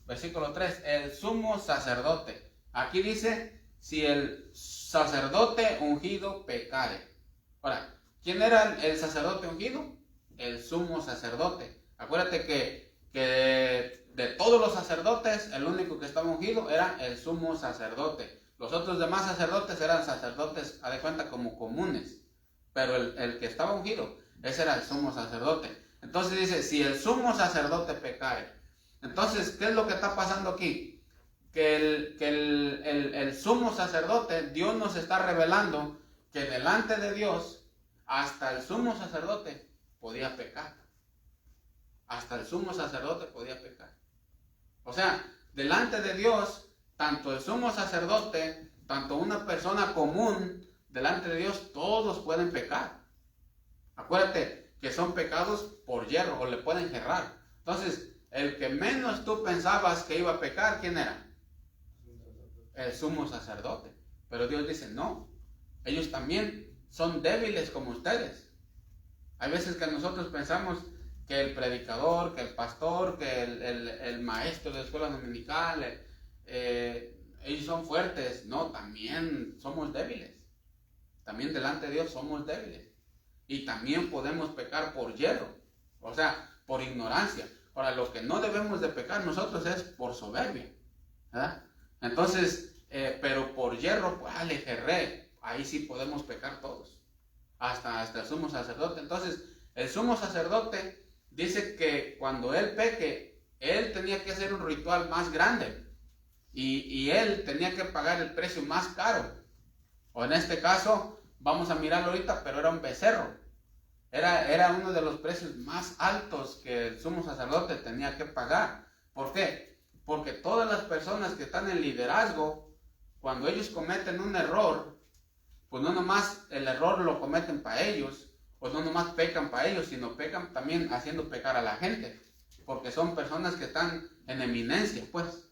Versículo 3, el sumo sacerdote. Aquí dice, si el sacerdote ungido pecare. Ahora, ¿quién era el sacerdote ungido? El sumo sacerdote. Acuérdate que de todos los sacerdotes, el único que estaba ungido era el sumo sacerdote. Los otros demás sacerdotes eran sacerdotes, a de cuenta, como comunes. Pero el que estaba ungido, ese era el sumo sacerdote. Entonces dice, si el sumo sacerdote pecare. Entonces, ¿qué es lo que está pasando aquí? Que el sumo sacerdote, Dios nos está revelando que delante de Dios, hasta el sumo sacerdote podía pecar. Hasta el sumo sacerdote podía pecar. O sea, delante de Dios, tanto el sumo sacerdote, tanto una persona común, delante de Dios, todos pueden pecar. Acuérdate que son pecados por yerro, o le pueden jerrar. Entonces, el que menos tú pensabas que iba a pecar, ¿quién era? El sumo sacerdote. Pero Dios dice, no, ellos también son débiles como ustedes. Hay veces que nosotros pensamos que el predicador, que el pastor, que el maestro de escuela dominical, ellos son fuertes. No, también somos débiles. También delante de Dios somos débiles. Y también podemos pecar por yerro, o sea, por ignorancia. Ahora, lo que no debemos de pecar nosotros es por soberbia, ¿verdad? Entonces, pero por yerro, pues, le jerré, ahí sí podemos pecar todos, hasta el sumo sacerdote. Entonces, el sumo sacerdote dice que cuando él peque, él tenía que hacer un ritual más grande, y él tenía que pagar el precio más caro. O en este caso, vamos a mirarlo ahorita, pero era un becerro. Era uno de los precios más altos que el sumo sacerdote tenía que pagar. ¿Por qué? Porque todas las personas que están en liderazgo, cuando ellos cometen un error, pues no nomás el error lo cometen para ellos, o no nomás pecan para ellos, sino pecan también haciendo pecar a la gente, porque son personas que están en eminencia, pues,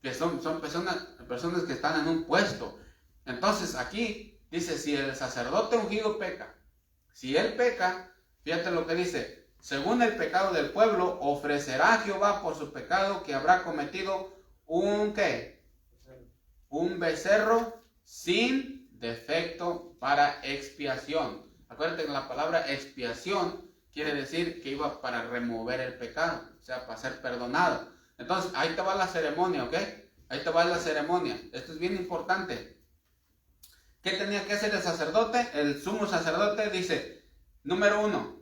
que son personas que están en un puesto. Entonces aquí dice, si el sacerdote ungido peca, si él peca, fíjate lo que dice, según el pecado del pueblo, ofrecerá a Jehová por su pecado que habrá cometido un ¿qué? Un becerro sin defecto para expiación. Acuérdate que la palabra expiación quiere decir que iba para remover el pecado, o sea, para ser perdonado. Entonces, ahí te va la ceremonia, ¿ok? Ahí te va la ceremonia. Esto es bien importante. ¿Qué tenía que hacer el sacerdote? El sumo sacerdote dice, número 1,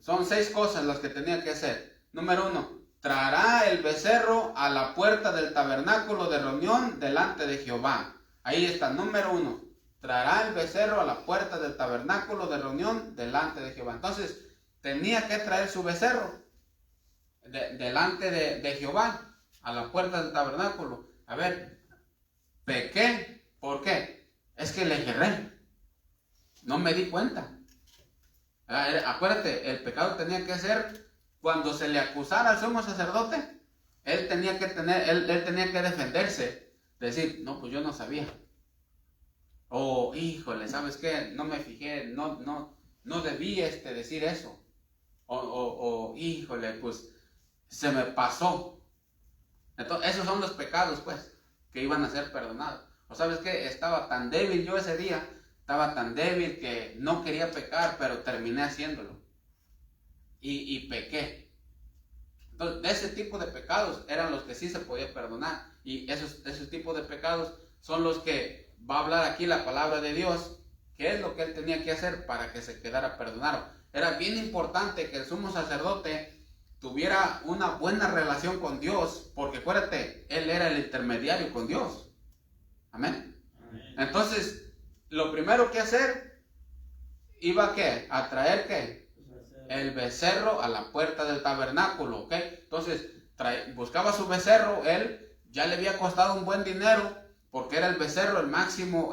son 6 cosas las que tenía que hacer. Número 1, traerá el becerro a la puerta del tabernáculo de reunión delante de Jehová. Ahí está, número 1, traerá el becerro a la puerta del tabernáculo de reunión delante de Jehová. Entonces, tenía que traer su becerro delante de Jehová, a la puerta del tabernáculo. A ver, pequé, ¿por qué? Es que le erré, no me di cuenta. Acuérdate, el pecado tenía que ser cuando se le acusara al sumo sacerdote, él tenía que defenderse, decir, no, pues yo no sabía. O, híjole, ¿sabes qué? No me fijé, no debí decir eso. O, híjole, pues se me pasó. Entonces, esos son los pecados, pues, que iban a ser perdonados. O sabes qué, estaba tan débil yo ese día, estaba tan débil que no quería pecar, pero terminé haciéndolo. Y pequé. Entonces, ese tipo de pecados eran los que sí se podía perdonar. Y esos tipos de pecados son los que va a hablar aquí la palabra de Dios, que es lo que él tenía que hacer para que se quedara perdonado. Era bien importante que el sumo sacerdote tuviera una buena relación con Dios, porque acuérdate, él era el intermediario con Dios. Amén. Amén. Entonces, lo primero que hacer, iba ¿qué? A traer ¿qué? El becerro a la puerta del tabernáculo, ¿ok? Entonces, buscaba su becerro, él ya le había costado un buen dinero, porque era el becerro el máximo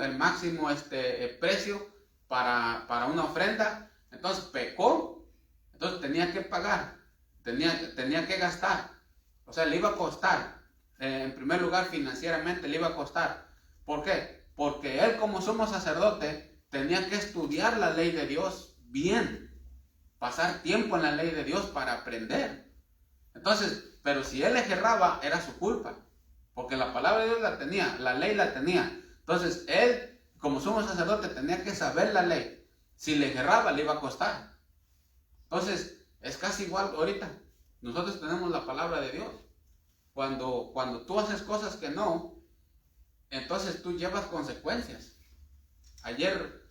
precio para una ofrenda. Entonces pecó, entonces tenía que pagar, tenía que gastar, o sea, le iba a costar, en primer lugar financieramente le iba a costar. ¿Por qué? Porque él como sumo sacerdote tenía que estudiar la ley de Dios bien, pasar tiempo en la ley de Dios para aprender. Entonces, pero si él erraba, era su culpa, porque la palabra de Dios la tenía, la ley la tenía. Entonces, él como sumo sacerdote tenía que saber la ley. Si le erraba, le iba a costar. Entonces, es casi igual ahorita. Nosotros tenemos la palabra de Dios. Cuando tú haces cosas que no, entonces tú llevas consecuencias. Ayer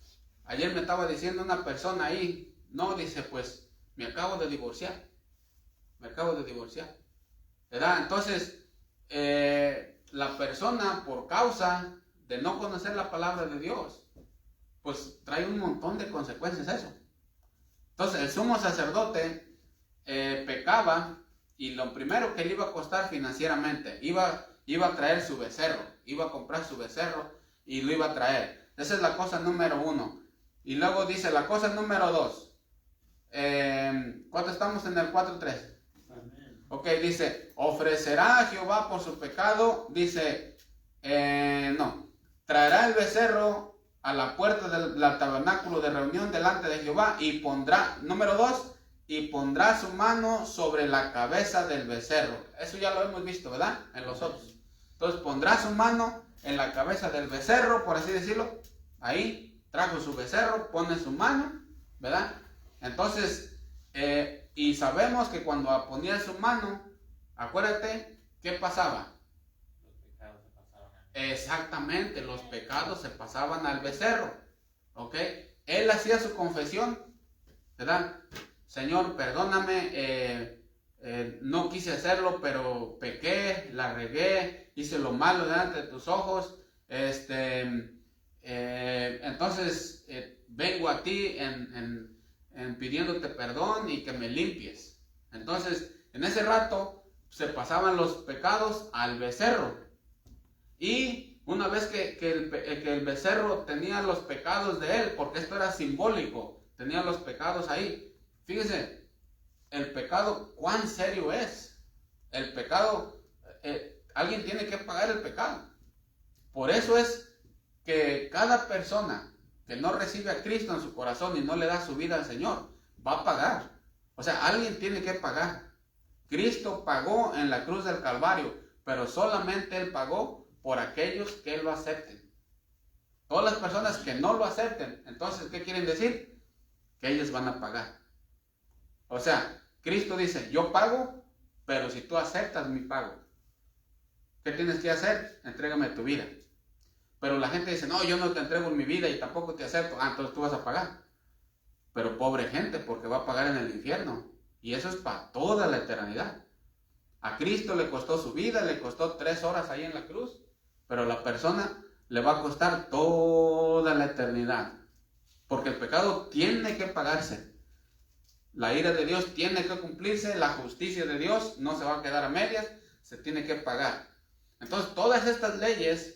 me estaba diciendo una persona ahí, no, dice, pues, me acabo de divorciar. ¿Verdad? Entonces, la persona, por causa de no conocer la palabra de Dios, pues trae un montón de consecuencias eso. Entonces, el sumo sacerdote pecaba, y lo primero que le iba a costar financieramente, iba a traer su becerro, iba a comprar su becerro y lo iba a traer. Esa es la cosa número 1. Y luego dice la cosa número 2. ¿Cuánto estamos en el 4.3? Ok, dice, ofrecerá a Jehová por su pecado, dice, traerá el becerro a la puerta del tabernáculo de reunión delante de Jehová y pondrá, número 2, y pondrá su mano sobre la cabeza del becerro. Eso ya lo hemos visto, ¿verdad? En los otros. Entonces pondrá su mano en la cabeza del becerro, por así decirlo. Ahí trajo su becerro, pone su mano, ¿verdad? Entonces, y sabemos que cuando ponía su mano, acuérdate, ¿qué pasaba? Los pecados se pasaban a mí. Exactamente, los pecados se pasaban al becerro, ¿ok? Él hacía su confesión, ¿verdad? Señor, perdóname, no quise hacerlo, pero pequé, la regué, hice lo malo delante de tus ojos, entonces vengo a ti pidiéndote perdón y que me limpies. Entonces, en ese rato se pasaban los pecados al becerro. Y una vez que el becerro tenía los pecados de él, porque esto era simbólico, tenía los pecados ahí. Fíjense, el pecado, cuán serio es. El pecado, alguien tiene que pagar el pecado. Por eso es que cada persona que no recibe a Cristo en su corazón y no le da su vida al Señor, va a pagar. O sea, alguien tiene que pagar. Cristo pagó en la cruz del Calvario, pero solamente Él pagó por aquellos que lo acepten. Todas las personas que no lo acepten, entonces, ¿qué quieren decir? Que ellos van a pagar. O sea, Cristo dice, yo pago, pero si tú aceptas mi pago, ¿qué tienes que hacer? Entrégame tu vida. Pero la gente dice, no, yo no te entrego mi vida y tampoco te acepto. Ah, entonces tú vas a pagar. Pero pobre gente, porque va a pagar en el infierno. Y eso es para toda la eternidad. A Cristo le costó su vida, le costó 3 horas ahí en la cruz. Pero a la persona le va a costar toda la eternidad. Porque el pecado tiene que pagarse. La ira de Dios tiene que cumplirse. La justicia de Dios no se va a quedar a medias. Se tiene que pagar. Entonces, todas estas leyes,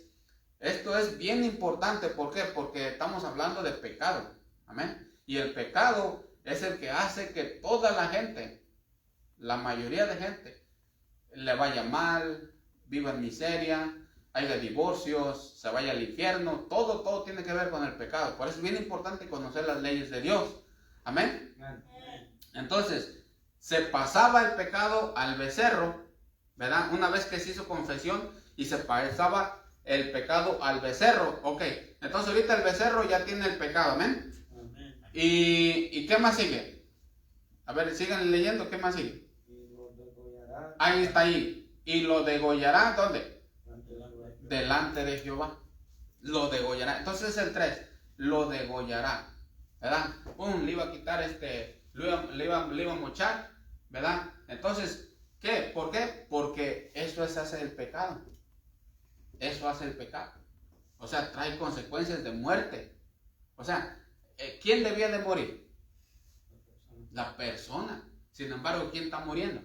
esto es bien importante. ¿Por qué? Porque estamos hablando de pecado. Amén. Y el pecado es el que hace que toda la gente, la mayoría de gente, le vaya mal, viva en miseria, haya divorcios, se vaya al infierno. Todo tiene que ver con el pecado. Por eso es bien importante conocer las leyes de Dios. Amén. Entonces, se pasaba el pecado al becerro, ¿verdad? Una vez que se hizo confesión y se pasaba el pecado al becerro. Ok, entonces ahorita el becerro ya tiene el pecado. Amén. ¿Y qué más sigue? A ver, sigan leyendo, ¿qué más sigue? Y lo degollará. Ahí está ahí. ¿Y lo degollará dónde? Delante Delante de Jehová. Lo degollará. Entonces es el 3. Lo degollará. ¿Verdad? Le iba a quitar le iba a mochar. ¿Verdad? Entonces, ¿qué? ¿Por qué? Porque eso hace el pecado. Eso hace el pecado. O sea, trae consecuencias de muerte. O sea, ¿quién debía de morir? La persona. Sin embargo, ¿quién está muriendo?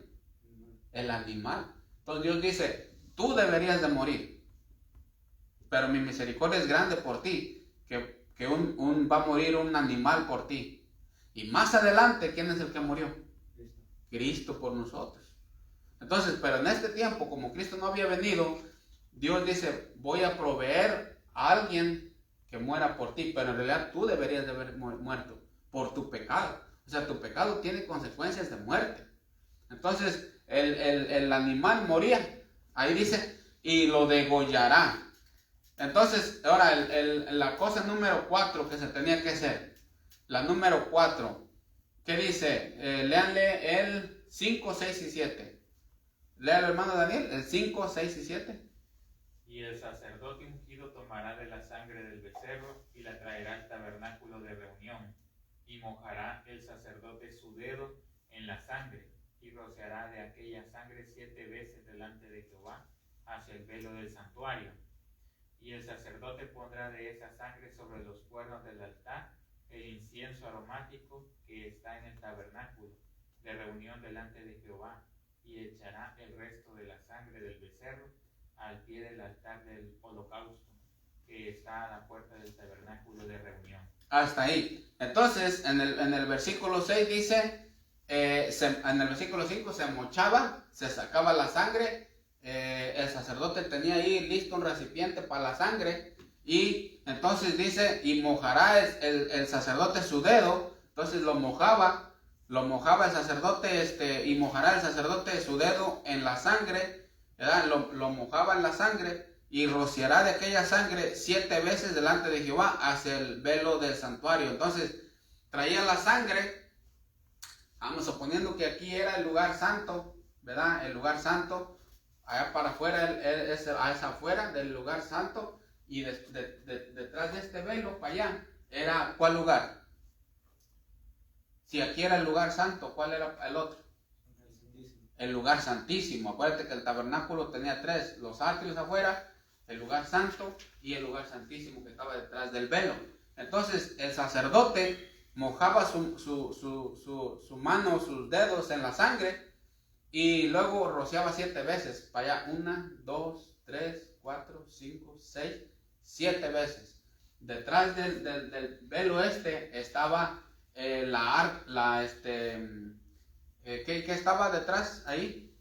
El animal. Entonces Dios dice, tú deberías de morir. Pero mi misericordia es grande por ti. Que va a morir un animal por ti. Y más adelante, ¿quién es el que murió? Cristo por nosotros. Entonces, pero en este tiempo, como Cristo no había venido, Dios dice, voy a proveer a alguien que muera por ti, pero en realidad tú deberías de haber muerto por tu pecado. O sea, tu pecado tiene consecuencias de muerte. Entonces, el animal moría. Ahí dice, y lo degollará. Entonces, ahora, la cosa número 4 que se tenía que hacer. La número 4, ¿qué dice? Léanle el 5, 6 y 7. Léalo, hermano Daniel, el 5, 6 y 7. Y el sacerdote ungido tomará de la sangre del becerro y la traerá al tabernáculo de reunión, y mojará el sacerdote su dedo en la sangre, y rociará de aquella sangre 7 veces delante de Jehová hacia el velo del santuario. Y el sacerdote pondrá de esa sangre sobre los cuernos del altar el incienso aromático que está en el tabernáculo de reunión delante de Jehová, y echará el resto de la sangre del becerro al pie del altar del holocausto que está a la puerta del tabernáculo de reunión. Hasta ahí. Entonces, en el versículo 6 dice, en el versículo 5 se mochaba, se sacaba la sangre, el sacerdote tenía ahí listo un recipiente para la sangre, y entonces dice, y mojará el sacerdote su dedo. Entonces lo mojaba el sacerdote, y mojará el sacerdote su dedo en la sangre, ¿verdad? Lo mojaba en la sangre, y rociará de aquella sangre 7 veces delante de Jehová hacia el velo del santuario. Entonces traía la sangre, vamos suponiendo que aquí era el lugar santo, ¿verdad? El lugar santo, allá para afuera, es afuera del lugar santo, y detrás de este velo, para allá, era ¿cuál lugar? Si aquí era el lugar santo, ¿cuál era el otro? El lugar santísimo. Acuérdate que el tabernáculo tenía 3, los atrios afuera, el lugar santo y el lugar santísimo que estaba detrás del velo. Entonces el sacerdote mojaba su mano, sus dedos en la sangre y luego rociaba 7 veces. Para allá, 1, 2, 3, 4, 5, 6, 7 veces. Detrás del velo estaba ¿qué estaba detrás ahí?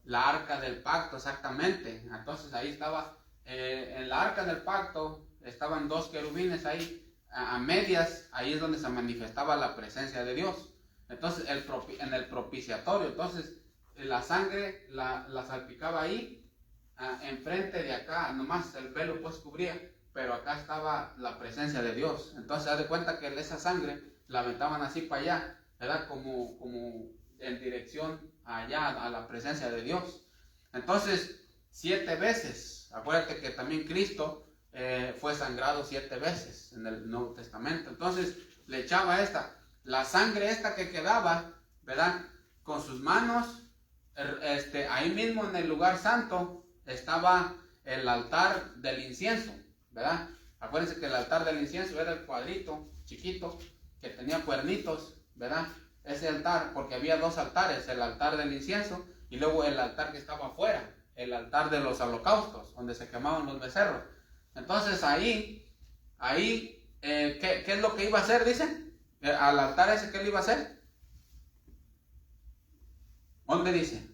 La arca del pacto, exactamente. Entonces ahí estaba, en la arca del pacto estaban 2 querubines ahí, a medias, ahí es donde se manifestaba la presencia de Dios. Entonces en el propiciatorio, entonces la sangre la salpicaba ahí, enfrente de acá, nomás el velo pues cubría, pero acá estaba la presencia de Dios. Entonces haz de cuenta que esa sangre la aventaban así para allá, ¿verdad? Como en dirección allá a la presencia de Dios. Entonces 7 veces, acuérdate que también Cristo fue sangrado 7 veces en el Nuevo Testamento. Entonces le echaba la sangre que quedaba, ¿verdad? Con sus manos, ahí mismo en el lugar santo estaba el altar del incienso, ¿verdad? Acuérdense que el altar del incienso era el cuadrito chiquito que tenía cuernitos, ¿verdad? Ese altar, porque había 2 altares, el altar del incienso y luego el altar que estaba afuera, el altar de los holocaustos, donde se quemaban los becerros. Entonces ahí, ¿qué es lo que iba a hacer, dicen? Al altar ese, ¿qué le iba a hacer? ¿Dónde dice?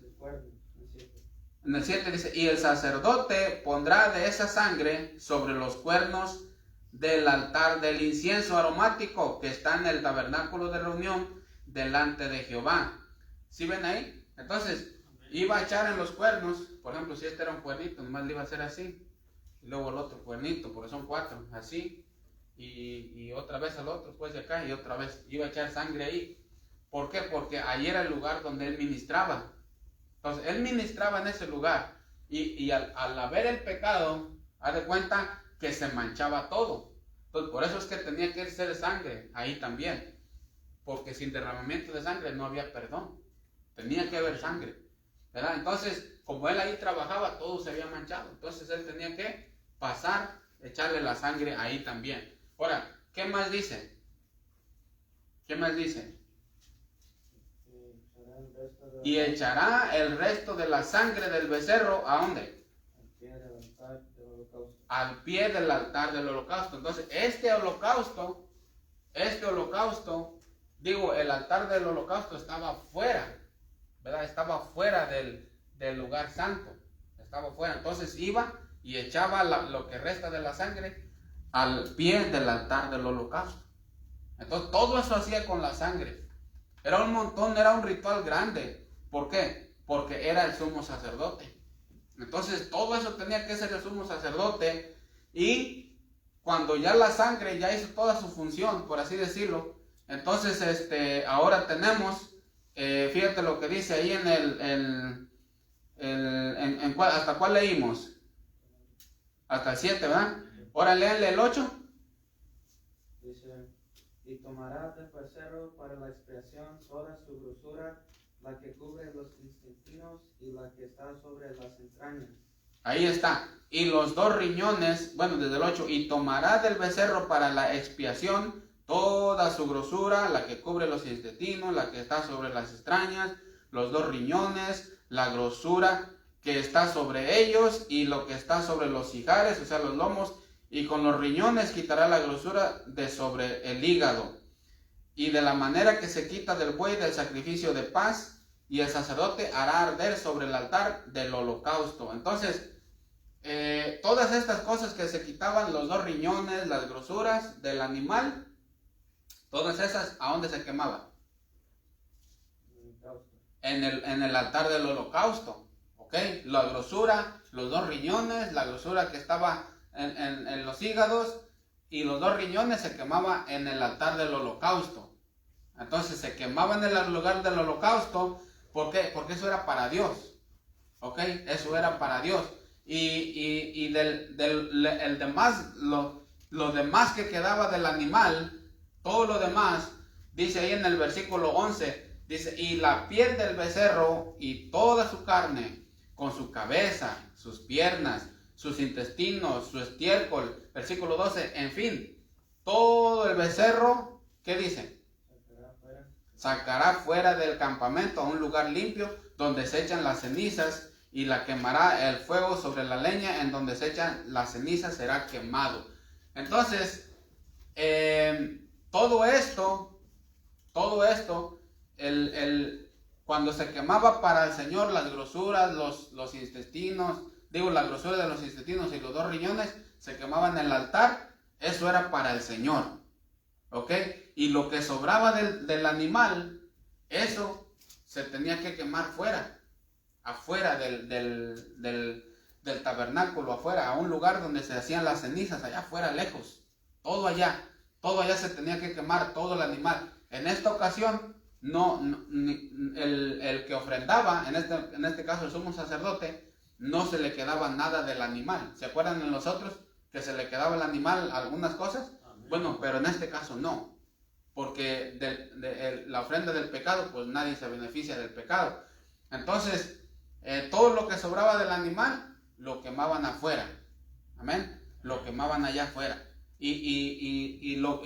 En el 7 dice, y el sacerdote pondrá de esa sangre sobre los cuernos del altar del incienso aromático que está en el tabernáculo de reunión delante de Jehová. ¿Sí ven ahí? Entonces iba a echar en los cuernos, por ejemplo, si este era un cuernito, nomás le iba a hacer así, y luego el otro cuernito, porque son 4, así, y otra vez al otro, pues de acá, y otra vez iba a echar sangre ahí. ¿Por qué? Porque ahí era el lugar donde él ministraba. Entonces él ministraba en ese lugar, y al haber el pecado, haz de cuenta que se manchaba todo. Entonces por eso es que tenía que ser sangre ahí también, porque sin derramamiento de sangre no había perdón, tenía que haber sangre, ¿verdad? Entonces como él ahí trabajaba, todo se había manchado, entonces él tenía que pasar, echarle la sangre ahí también. Ahora, ¿qué más dice? ¿Qué más dice? Y echará el resto de la sangre del becerro, ¿a dónde? Al pie del altar del holocausto. Entonces, el altar del holocausto estaba fuera, ¿verdad? Estaba fuera del lugar santo, estaba fuera. Entonces iba y echaba lo que resta de la sangre al pie del altar del holocausto. Entonces, todo eso hacía con la sangre. Era un montón, era un ritual grande. ¿Por qué? Porque era el sumo sacerdote. Entonces todo eso tenía que ser el sumo sacerdote, y cuando ya la sangre ya hizo toda su función, por así decirlo, entonces ahora tenemos, fíjate lo que dice ahí ¿hasta cuál leímos? Hasta el 7, ¿verdad? Ahora léanle el 8. Dice, y tomará del becerro para la expiación toda su grosura, la que cubre los intestinos y la que está sobre las entrañas. Ahí está. Y los 2 riñones, bueno, desde el 8, y tomará del becerro para la expiación toda su grosura, la que cubre los intestinos, la que está sobre las entrañas, los 2 riñones, la grosura que está sobre ellos y lo que está sobre los ijares, o sea, los lomos, y con los riñones quitará la grosura de sobre el hígado. Y de la manera que se quita del buey del sacrificio de paz, y el sacerdote hará arder sobre el altar del holocausto. Entonces, todas estas cosas que se quitaban, los 2 riñones, las grosuras del animal, todas esas, ¿a dónde se quemaban? En el altar del holocausto, ¿ok? La grosura, los 2 riñones, la grosura que estaba en los hígados, y los 2 riñones se quemaban en el altar del holocausto. Entonces se quemaban en el lugar del holocausto. ¿Por qué? Porque eso era para Dios, ¿ok? Eso era para Dios. Y el demás, lo demás que quedaba del animal, todo lo demás, dice ahí en el versículo 11, dice, y la piel del becerro y toda su carne, con su cabeza, sus piernas, sus intestinos, su estiércol, versículo 12, en fin, todo el becerro ¿qué dice? Sacará fuera. Sacará fuera del campamento a un lugar limpio donde se echan las cenizas y la quemará el fuego sobre la leña en donde se echan las cenizas será quemado. Entonces, todo esto, cuando se quemaba para el Señor las grosuras, los intestinos, la grosura de los intestinos y los 2 riñones se quemaban en el altar, eso era para el Señor, ¿ok? Y lo que sobraba del animal, eso se tenía que quemar afuera del tabernáculo, afuera, a un lugar donde se hacían las cenizas, allá afuera, lejos, todo allá se tenía que quemar, todo el animal. En esta ocasión, el que ofrendaba, en este caso el sumo sacerdote, no se le quedaba nada del animal. ¿Se acuerdan en los otros que se le quedaba el animal algunas cosas? Amén. Bueno, pero en este caso no, porque la ofrenda del pecado, pues nadie se beneficia del pecado. Entonces, todo lo que sobraba del animal, lo quemaban afuera. Amén. Lo quemaban allá afuera. Y lo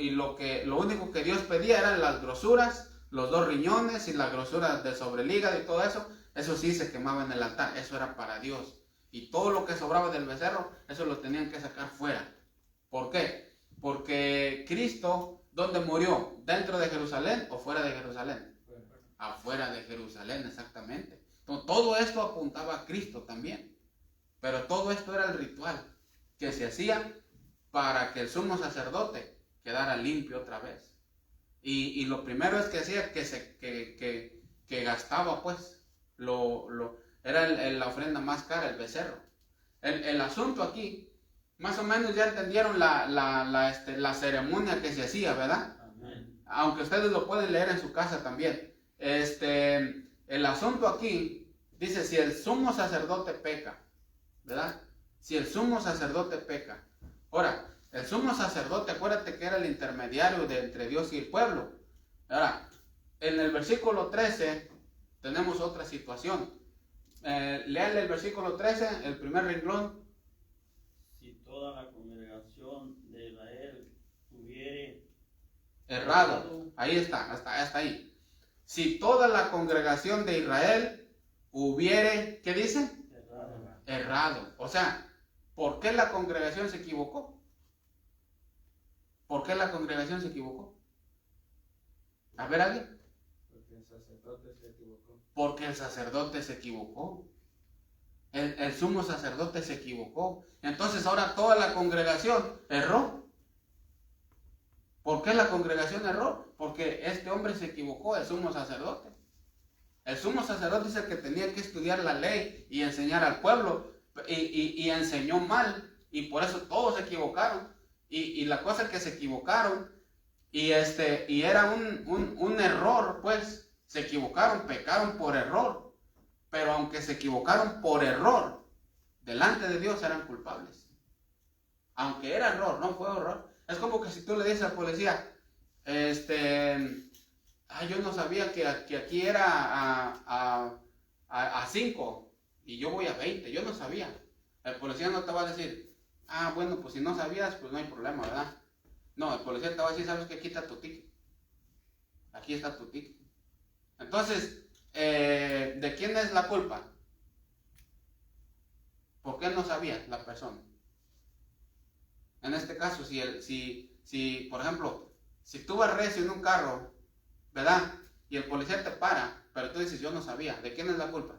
único que Dios pedía eran las grosuras, los 2 riñones y las grosuras de sobre el hígado y todo eso. Eso sí se quemaba en el altar, eso era para Dios. Y todo lo que sobraba del becerro, eso lo tenían que sacar fuera. ¿Por qué? Porque Cristo, ¿dónde murió? ¿Dentro de Jerusalén o fuera de Jerusalén? Afuera de Jerusalén, exactamente. Entonces, todo esto apuntaba a Cristo también. Pero todo esto era el ritual que se hacía para que el sumo sacerdote quedara limpio otra vez. Y lo primero es que hacía que gastaba, pues, era la ofrenda más cara, el becerro. El asunto aquí, más o menos ya entendieron la ceremonia que se hacía, ¿verdad? Amén. Aunque ustedes lo pueden leer en su casa también. El asunto aquí dice, si el sumo sacerdote peca, ¿verdad? Si el sumo sacerdote peca. Ahora, el sumo sacerdote, acuérdate que era el intermediario entre Dios y el pueblo. Ahora, en el versículo 13 tenemos otra situación. Leanle el versículo 13, el primer renglón. Si toda la congregación de Israel hubiere Errado. Ahí está, hasta ahí. Si toda la congregación de Israel hubiere, ¿qué dice? Errado. O sea, ¿por qué la congregación se equivocó? ¿Por qué la congregación se equivocó? A ver, ¿alguien? Porque el sacerdote se equivocó. Porque el sacerdote se equivocó. El sumo sacerdote se equivocó. Entonces ahora toda la congregación erró. ¿Por qué la congregación erró? Porque este hombre se equivocó, el sumo sacerdote. El sumo sacerdote es el que tenía que estudiar la ley y enseñar al pueblo. Y enseñó mal. Y por eso todos se equivocaron. Y la cosa es que se equivocaron. Y era un error, pues. Se equivocaron, pecaron por error. Pero aunque se equivocaron por error, delante de Dios eran culpables. Aunque era error, no fue error. Es como que si tú le dices al policía, yo no sabía que aquí era a 5 y yo voy a 20, yo no sabía. El policía no te va a decir, bueno, pues si no sabías, pues no hay problema, ¿verdad? No, el policía te va a decir, ¿sabes qué? Aquí está tu ticket. Aquí está tu ticket. Entonces, ¿de quién es la culpa? ¿Por qué no sabía la persona? En este caso, si por ejemplo, si tú vas recio en un carro, ¿verdad? Y el policía te para, pero tú dices, yo no sabía. ¿De quién es la culpa?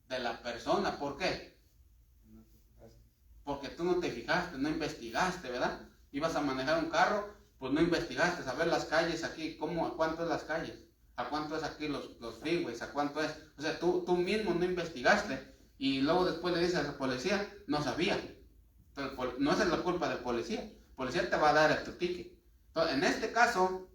De la persona. ¿Por qué? Porque tú no te fijaste, no investigaste, ¿verdad? Ibas a manejar un carro, pues no investigaste, a ver las calles aquí, ¿a cuánto es las calles? ¿A cuánto es aquí los freeways? ¿A cuánto es? O sea, tú mismo no investigaste y luego después le dices al policía, no sabía. Entonces, no es la culpa del policía. El policía te va a dar tu ticket. Entonces, en este caso,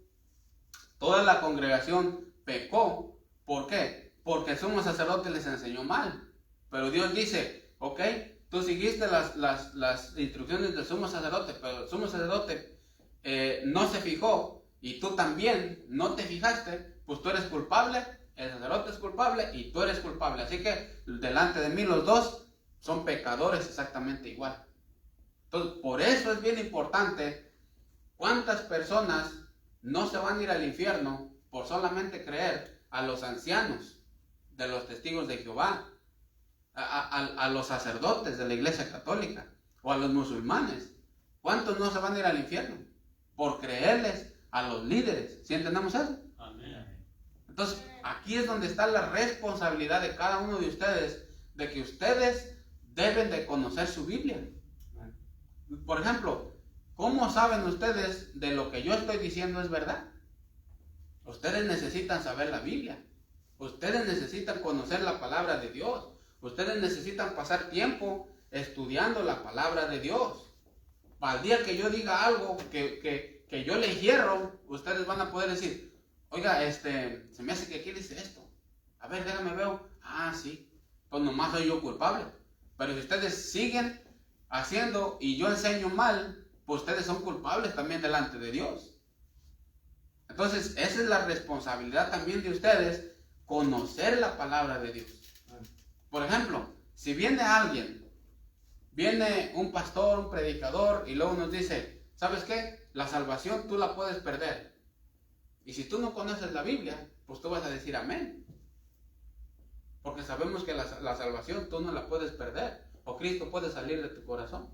toda la congregación pecó. ¿Por qué? Porque el sumo sacerdote les enseñó mal. Pero Dios dice, ok, tú seguiste las instrucciones del sumo sacerdote, pero el sumo sacerdote no se fijó y tú también no te fijaste, pues tú eres culpable, el sacerdote es culpable y tú eres culpable. Así que delante de mí los dos son pecadores exactamente igual. Entonces, por eso es bien importante ¿Cuántas personas no se van a ir al infierno por solamente creer a los ancianos de los testigos de Jehová, a los sacerdotes de la iglesia católica o a los musulmanes? ¿Cuántos no se van a ir al infierno por creerles a los líderes? ¿Sí entendemos eso? Amén. Entonces, aquí es donde está la responsabilidad de cada uno de ustedes, de que ustedes deben de conocer su Biblia. Por ejemplo, ¿cómo saben ustedes de lo que yo estoy diciendo es verdad? Ustedes necesitan saber la Biblia. Ustedes necesitan conocer la palabra de Dios. Ustedes necesitan pasar tiempo estudiando la palabra de Dios. Para el día que yo diga algo que yo le hierro, ustedes van a poder decir, oiga, se me hace que aquí dice esto. A ver, déjame ver. Ah, sí. Pues nomás soy yo culpable. Pero si ustedes siguen haciendo y yo enseño mal, pues ustedes son culpables también delante de Dios. Entonces, esa es la responsabilidad también de ustedes, conocer la palabra de Dios. Por ejemplo, si viene alguien, viene un pastor, un predicador, y luego nos dice, ¿sabes qué? La salvación tú la puedes perder. Y si tú no conoces la Biblia, pues tú vas a decir amén. Porque sabemos que la salvación tú no la puedes perder. O Cristo puede salir de tu corazón.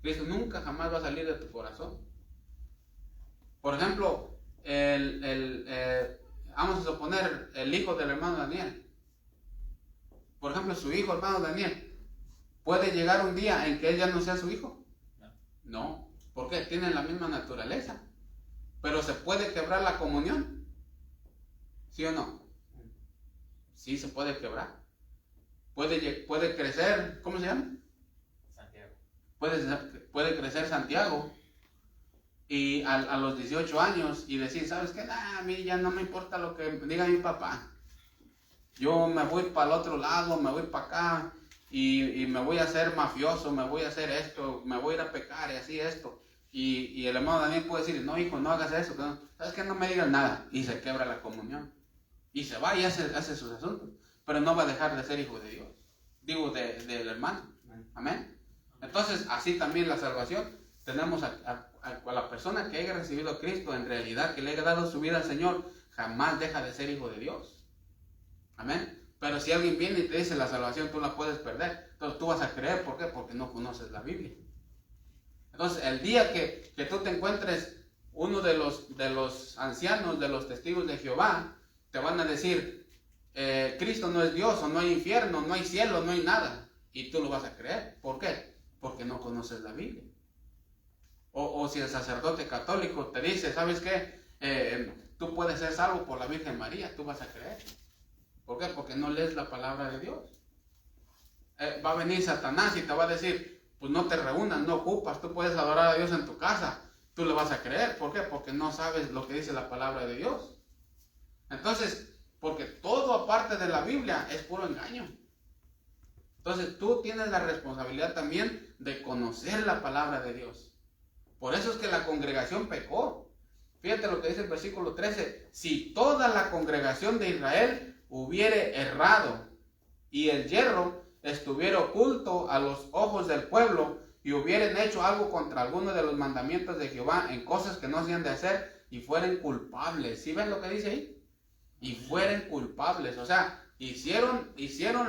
Cristo nunca jamás va a salir de tu corazón. Por ejemplo, vamos a suponer el hijo del hermano Daniel. Por ejemplo, su hijo, hermano Daniel, ¿puede llegar un día en que él ya no sea su hijo? No, porque tienen la misma naturaleza. Pero se puede quebrar la comunión. ¿Sí o no? Sí, se puede quebrar. Puede crecer, ¿cómo se llama? Santiago. Puede crecer Santiago y a los 18 años y decir, ¿sabes qué? A mí ya no me importa lo que diga mi papá. Yo me voy para el otro lado, me voy para acá y me voy a hacer mafioso, me voy a hacer esto, me voy a ir a pecar y así esto. Y el hermano Daniel puede decir, no hijo, no hagas eso, ¿sabes qué? No me digas nada. Y se quebra la comunión. Y se va y hace sus asuntos. Pero no va a dejar de ser hijo de Dios. Digo, del hermano. Amén. Entonces, así también la salvación. Tenemos a la persona que haya recibido a Cristo, en realidad, que le haya dado su vida al Señor, jamás deja de ser hijo de Dios. Amén. Pero si alguien viene y te dice la salvación, tú la puedes perder. Entonces tú vas a creer. ¿Por qué? Porque no conoces la Biblia. Entonces, el día que tú te encuentres uno de los ancianos, de los testigos de Jehová, te van a decir, Cristo no es Dios, o no hay infierno, no hay cielo, no hay nada. Y tú lo vas a creer. ¿Por qué? Porque no conoces la Biblia. O si el sacerdote católico te dice, ¿sabes qué? Tú puedes ser salvo por la Virgen María, tú vas a creer. ¿Por qué? Porque no lees la palabra de Dios. Va a venir Satanás y te va a decir, pues no te reúnas, no ocupas, tú puedes adorar a Dios en tu casa. Tú le vas a creer. ¿Por qué? Porque no sabes lo que dice la palabra de Dios. Entonces, porque todo aparte de la Biblia es puro engaño. Entonces tú tienes la responsabilidad también de conocer la palabra de Dios. Por eso es que la congregación pecó. Fíjate lo que dice el versículo 13. Si toda la congregación de Israel hubiere errado y el yerro estuviera oculto a los ojos del pueblo y hubieran hecho algo contra alguno de los mandamientos de Jehová en cosas que no hacían de hacer y fueran culpables. ¿Sí ven lo que dice ahí? Y fueran culpables. O sea, hicieron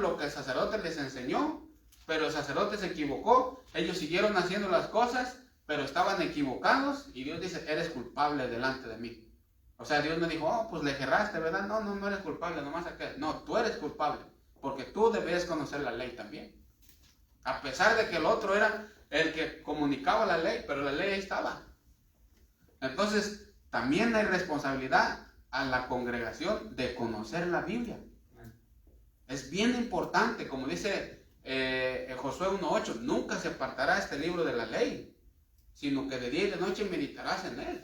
lo que el sacerdote les enseñó, pero el sacerdote se equivocó. Ellos siguieron haciendo las cosas, pero estaban equivocados y Dios dice, eres culpable delante de mí. O sea, Dios no dijo, oh, pues le erraste, ¿verdad? No eres culpable, nomás aquel. No, tú eres culpable, porque tú debes conocer la ley también. A pesar de que el otro era el que comunicaba la ley, pero la ley ahí estaba. Entonces, también hay responsabilidad a la congregación de conocer la Biblia. Es bien importante, como dice Josué 1:8, nunca se apartará este libro de la ley, sino que de día y de noche meditarás en él.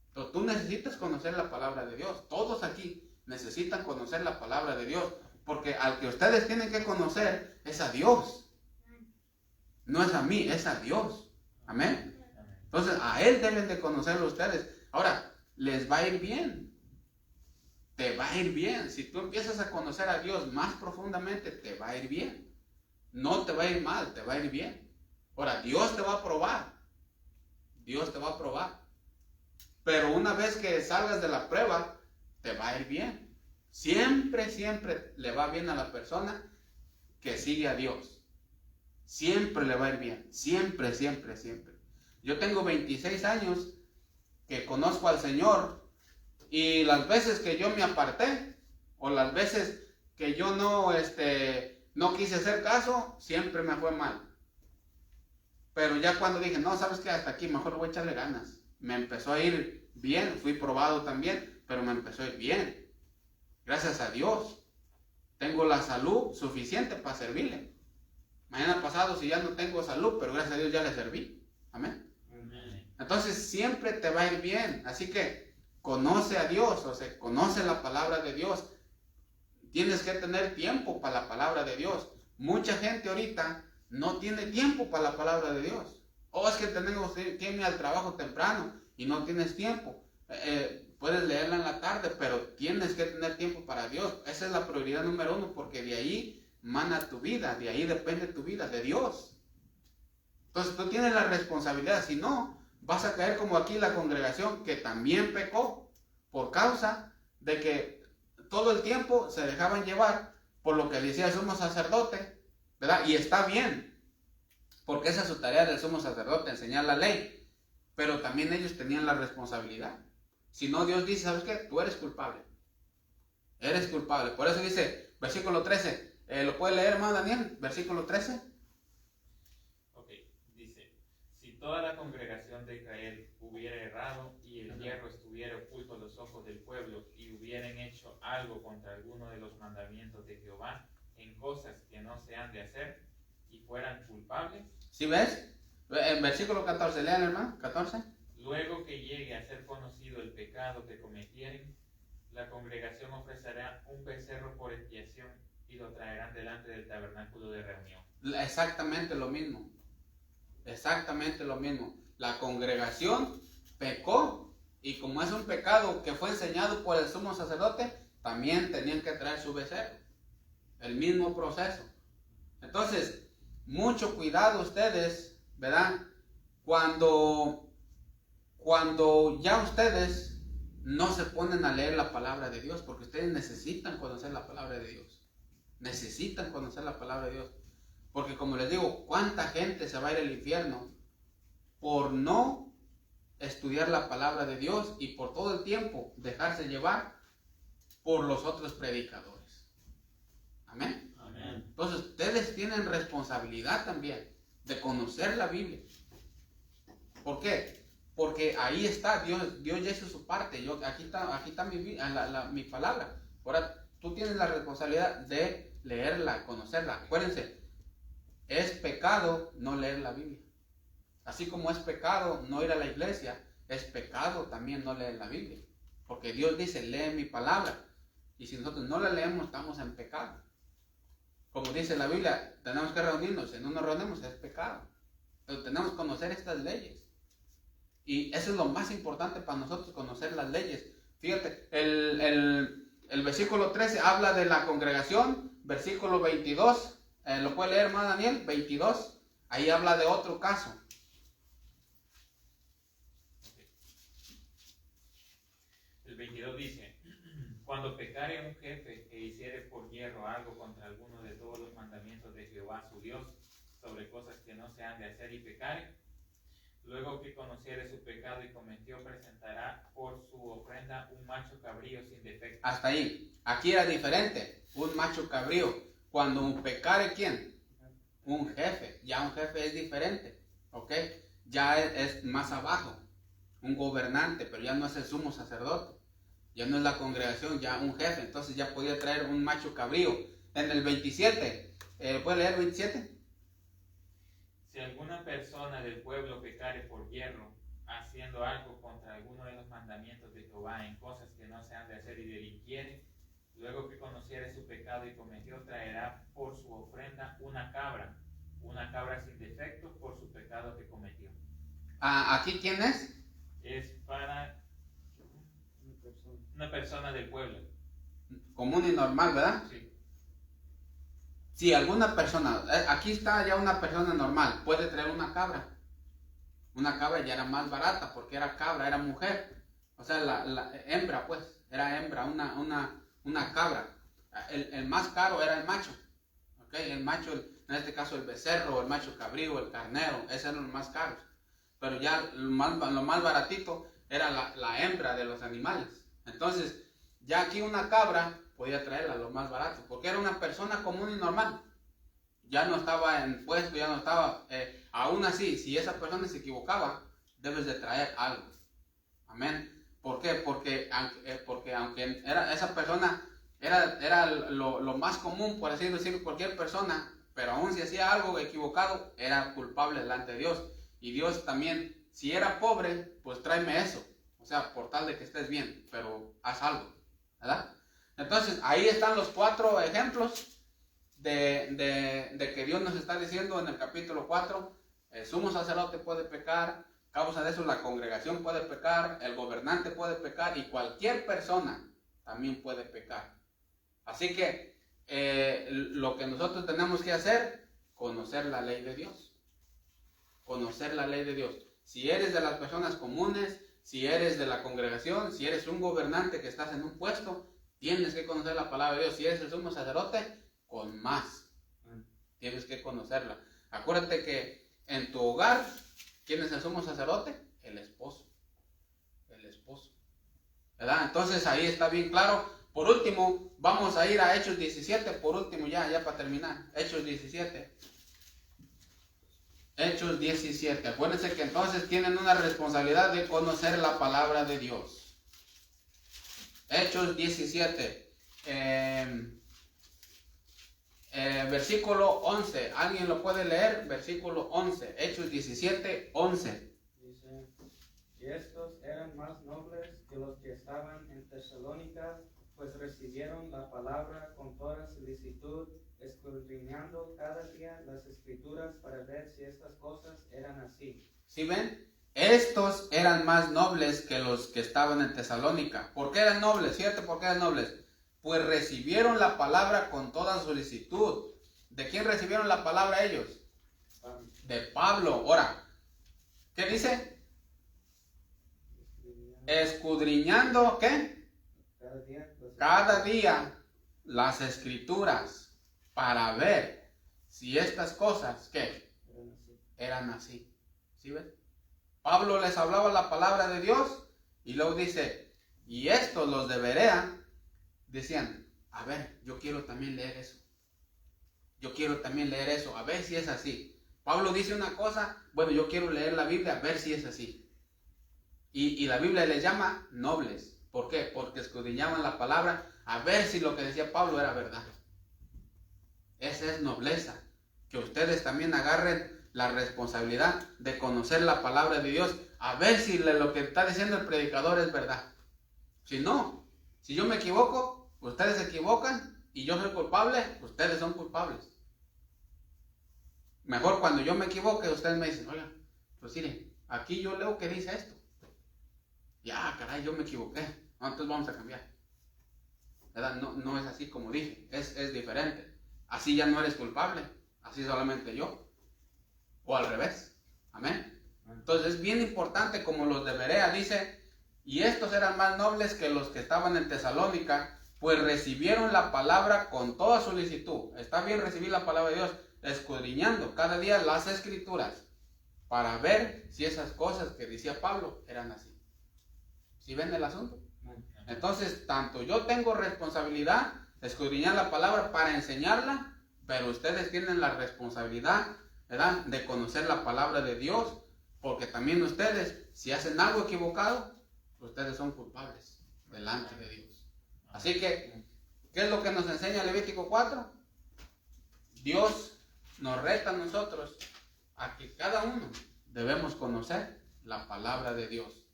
Entonces tú necesitas conocer la palabra de Dios. Todos aquí necesitan conocer la palabra de Dios, porque al que ustedes tienen que conocer es a Dios. No es a mí, es a Dios. Amén. Entonces a Él deben de conocerlo ustedes. Ahora, les va a ir bien. Te va a ir bien. Si tú empiezas a conocer a Dios más profundamente, te va a ir bien. No te va a ir mal, te va a ir bien. Ahora, Dios te va a probar. Dios te va a probar. Pero una vez que salgas de la prueba, te va a ir bien. Siempre, siempre le va bien a la persona que sigue a Dios. Siempre le va a ir bien. Siempre, siempre, siempre. Yo tengo 26 años que conozco al Señor, y las veces que yo me aparté, o las veces que yo no quise hacer caso, siempre me fue mal. Pero ya cuando dije, no, ¿sabes qué? Hasta aquí, mejor voy a echarle ganas. Me empezó a ir bien, fui probado también, pero me empezó a ir bien. Gracias a Dios. Tengo la salud suficiente para servirle. Mañana pasado, si ya no tengo salud, pero gracias a Dios ya le serví. Amén. Amén. Entonces siempre te va a ir bien. Así que conoce a Dios, o sea, conoce la palabra de Dios. Tienes que tener tiempo para la palabra de Dios. Mucha gente ahorita no tiene tiempo para la palabra de Dios. Es que tenemos que irme al trabajo temprano y no tienes tiempo. Puedes leerla en la tarde, pero tienes que tener tiempo para Dios. Esa es la prioridad número 1, porque de ahí mana tu vida, de ahí depende tu vida, de Dios. Entonces tú tienes la responsabilidad. Si no, vas a caer como aquí la congregación, que también pecó por causa de que todo el tiempo se dejaban llevar por lo que decía el sumo sacerdote, ¿verdad? Y está bien, porque esa es su tarea del sumo sacerdote, enseñar la ley. Pero también ellos tenían la responsabilidad. Si no, Dios dice, ¿sabes qué? Tú eres culpable. Eres culpable. Por eso dice, versículo 13. ¿Lo puede leer, hermano Daniel? Versículo 13. Ok, dice, si toda la congregación de Israel hubiera errado y el hierro estuviera oculto a los ojos del pueblo y hubieran hecho algo contra alguno de los mandamientos de Jehová en cosas que no se han de hacer y fueran culpables. ¿Sí ves? En versículo 14, lean, hermano, 14. Luego que llegue a ser conocido el pecado que cometieren, la congregación ofrecerá un becerro por expiación y lo traerán delante del tabernáculo de reunión. Exactamente lo mismo. Exactamente lo mismo. La congregación pecó, y como es un pecado que fue enseñado por el sumo sacerdote, también tenían que traer su becerro. El mismo proceso. Entonces, mucho cuidado ustedes, ¿verdad? Cuando ya ustedes no se ponen a leer la palabra de Dios, porque ustedes necesitan conocer la palabra de Dios. Necesitan conocer la palabra de Dios. Porque como les digo, ¿cuánta gente se va a ir al infierno por no estudiar la palabra de Dios y por todo el tiempo dejarse llevar por los otros predicadores? Amén. Amén. Entonces ustedes tienen responsabilidad también de conocer la Biblia. ¿Por qué? Porque ahí está, Dios ya hizo su parte. Aquí está mi palabra. Ahora tú tienes la responsabilidad de leerla, conocerla. Acuérdense, es pecado no leer la Biblia. Así como es pecado no ir a la iglesia, es pecado también no leer la Biblia. Porque Dios dice, lee mi palabra. Y si nosotros no la leemos, estamos en pecado. Como dice la Biblia, tenemos que reunirnos. Si no nos reunimos, es pecado. Entonces tenemos que conocer estas leyes. Y eso es lo más importante para nosotros, conocer las leyes. Fíjate, el versículo 13 habla de la congregación. Versículo 22, ¿lo puede leer, hermano Daniel? 22, ahí habla de otro caso. El 22 dice, cuando pecare un jefe e hiciere por hierro algo contra alguno de todos los mandamientos de Jehová su Dios, sobre cosas que no se han de hacer y pecare, luego que conociere su pecado y cometió, presentará por su ofrenda un macho cabrío sin defecto. Hasta ahí. Aquí era diferente. Un macho cabrío. Cuando un pecare, ¿quién? Un jefe. Ya un jefe es diferente. ¿Ok? Ya es más abajo. Un gobernante, pero ya no es el sumo sacerdote. Ya no es la congregación, ya un jefe. Entonces ya podía traer un macho cabrío. En el 27. ¿Puede leer 27? Si alguna persona del pueblo pecare por hierro, haciendo algo contra alguno de los mandamientos de Jehová en cosas que no se han de hacer y delinquiere, luego que conociere su pecado y cometió, traerá por su ofrenda una cabra sin defecto por su pecado que cometió. ¿Aquí quién es? Es para una persona del pueblo. Común y normal, ¿verdad? Sí. Si alguna persona, aquí está ya una persona normal, puede traer una Una cabra ya era más barata porque era cabra, era mujer. O sea, la hembra, pues, era hembra, una cabra. El más caro era el macho. ¿Okay? El macho, en este caso el becerro, el macho cabrío, el carnero, esos eran los más caros. Pero ya lo más baratito era la hembra de los animales. Entonces, ya aquí una cabra podía traerla lo más barato, porque era una persona común y normal. Ya no estaba en puesto, ya no estaba... aún así, si esa persona se equivocaba, debes de traer algo. Amén. ¿Por qué? Porque aunque esa persona era lo más común, por así decirlo, cualquier persona, pero aún si hacía algo equivocado, era culpable delante de Dios. Y Dios también, si era pobre, pues tráeme eso. O sea, por tal de que estés bien, pero haz algo, ¿verdad? Entonces, ahí están los 4 ejemplos de que Dios nos está diciendo en el capítulo 4. El sumo sacerdote puede pecar, a causa de eso la congregación puede pecar, el gobernante puede pecar y cualquier persona también puede pecar. Así que lo que nosotros tenemos que hacer, conocer la ley de Dios. Conocer la ley de Dios. Si eres de las personas comunes, si eres de la congregación, si eres un gobernante que estás en un puesto, tienes que conocer la palabra de Dios. Si eres el sumo sacerdote, con más. Tienes que conocerla. Acuérdate que en tu hogar, ¿quién es el sumo sacerdote? El esposo. El esposo. ¿Verdad? Entonces ahí está bien claro. Por último, vamos a ir a Hechos 17. Por último, ya para terminar. Hechos 17. Hechos 17. Acuérdense que entonces tienen una responsabilidad de conocer la palabra de Dios. Hechos 17. Versículo 11. ¿Alguien lo puede leer? Versículo 11. Hechos 17, 11. Dice, y estos eran más nobles que los que estaban en Tesalónica, pues recibieron la palabra con toda solicitud, escudriñando cada día las escrituras para ver si estas cosas eran así. ¿Sí ven? Estos eran más nobles que los que estaban en Tesalónica. ¿Por qué eran nobles? Fíjate por qué eran nobles. Pues recibieron la palabra con toda solicitud. ¿De quién recibieron la palabra ellos? De Pablo. Ahora, ¿qué dice? Escudriñando, ¿qué? Cada día las escrituras para ver si estas cosas, ¿qué? Eran así. ¿Sí ven? Pablo les hablaba la palabra de Dios y luego dice, y estos, los de Berea, decían, a ver, yo quiero también leer eso. Yo quiero también leer eso, a ver si es así. Pablo dice una cosa, bueno, yo quiero leer la Biblia, a ver si es así. Y la Biblia les llama nobles. ¿Por qué? Porque escudriñaban la palabra a ver si lo que decía Pablo era verdad. Esa es nobleza. Que ustedes también agarren la responsabilidad de conocer la palabra de Dios, a ver si lo que está diciendo el predicador es verdad. Si no, si yo me equivoco, ustedes se equivocan y yo soy culpable, ustedes son culpables. Mejor cuando yo me equivoque, ustedes me dicen, oiga, pues miren, aquí yo leo que dice esto. Ya, caray, yo me equivoqué. No, entonces vamos a cambiar. ¿Verdad? No es así como dije, es diferente. Así ya no eres culpable, así solamente yo. O al revés. Amén. Entonces es bien importante, como los de Berea dice, y estos eran más nobles que los que estaban en Tesalónica, pues recibieron la palabra con toda solicitud. Está bien recibir la palabra de Dios, escudriñando cada día las escrituras, para ver si esas cosas que decía Pablo eran así. ¿Sí ven el asunto? Entonces, tanto yo tengo responsabilidad de escudriñar la palabra para enseñarla, pero ustedes tienen la responsabilidad, ¿verdad?, de conocer la palabra de Dios, porque también ustedes, si hacen algo equivocado, ustedes son culpables delante de Dios. Así que, ¿qué es lo que nos enseña Levítico 4? Dios nos reta a nosotros a que cada uno debemos conocer la palabra de Dios.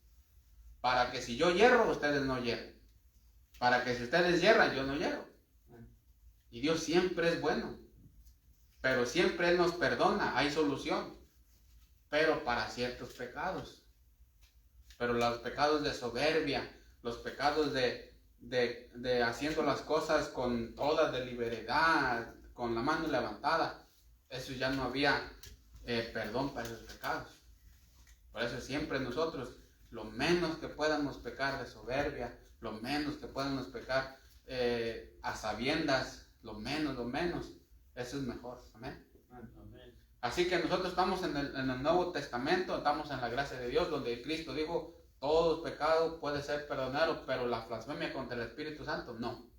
Para que si yo hierro, ustedes no hierren. Para que si ustedes hierran, yo no hierro. Y Dios siempre es bueno. Pero siempre Él nos perdona, hay solución. Pero para ciertos pecados. Pero los pecados de soberbia, los pecados de haciendo las cosas con toda deliberidad, con la mano levantada, eso ya no había perdón para esos pecados. Por eso siempre nosotros, lo menos que podamos pecar de soberbia, lo menos que podamos pecar a sabiendas, lo menos, eso es mejor. Amén. Amén. Así que nosotros estamos en el Nuevo Testamento, estamos en la gracia de Dios, donde Cristo dijo, todo pecado puede ser perdonado, pero la blasfemia contra el Espíritu Santo, no.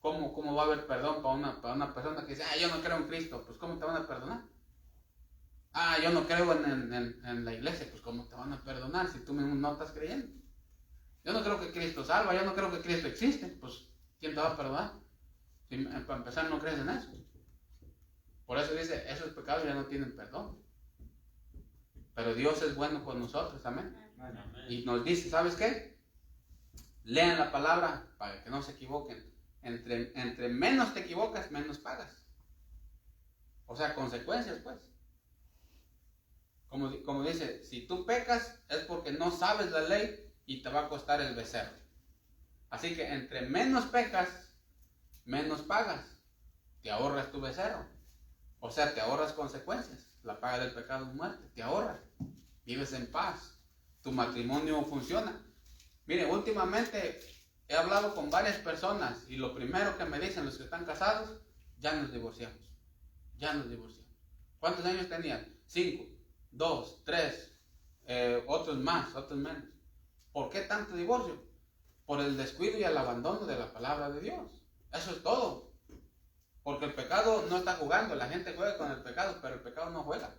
¿Cómo va a haber perdón para una persona que dice, yo no creo en Cristo? Pues ¿cómo te van a perdonar? Yo no creo en la iglesia, pues ¿cómo te van a perdonar si tú mismo no estás creyendo? Yo no creo que Cristo salva, yo no creo que Cristo existe, pues ¿quién te va a perdonar? Si para empezar no crees en eso. Por eso dice, esos pecados ya no tienen perdón. Pero Dios es bueno con nosotros, amén. Amén. Y nos dice, ¿sabes qué? Lean la palabra para que no se equivoquen. Entre menos te equivocas, menos pagas. O sea, consecuencias, pues. Como dice, si tú pecas es porque no sabes la ley y te va a costar el becerro. Así que entre menos pecas, menos pagas. Te ahorras tu becerro. O sea, te ahorras consecuencias. La paga del pecado es muerte. Te ahorras. Vives en paz. Tu matrimonio funciona. Mire, últimamente he hablado con varias personas y lo primero que me dicen los que están casados, ya nos divorciamos. ¿Cuántos años tenían? 5, 2, 3, otros más, otros menos. ¿Por qué tanto divorcio? Por el descuido y el abandono de la palabra de Dios. Eso es todo. Porque el pecado no está jugando. La gente juega con el pecado, pero el pecado no juega.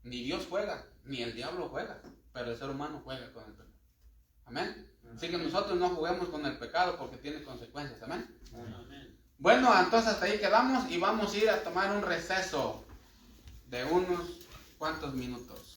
Ni Dios juega, ni el diablo juega, pero el ser humano juega con el pecado. Amén. Así que nosotros no juguemos con el pecado porque tiene consecuencias. Amén. Amén. Bueno, entonces hasta ahí quedamos y vamos a ir a tomar un receso de unos cuantos minutos.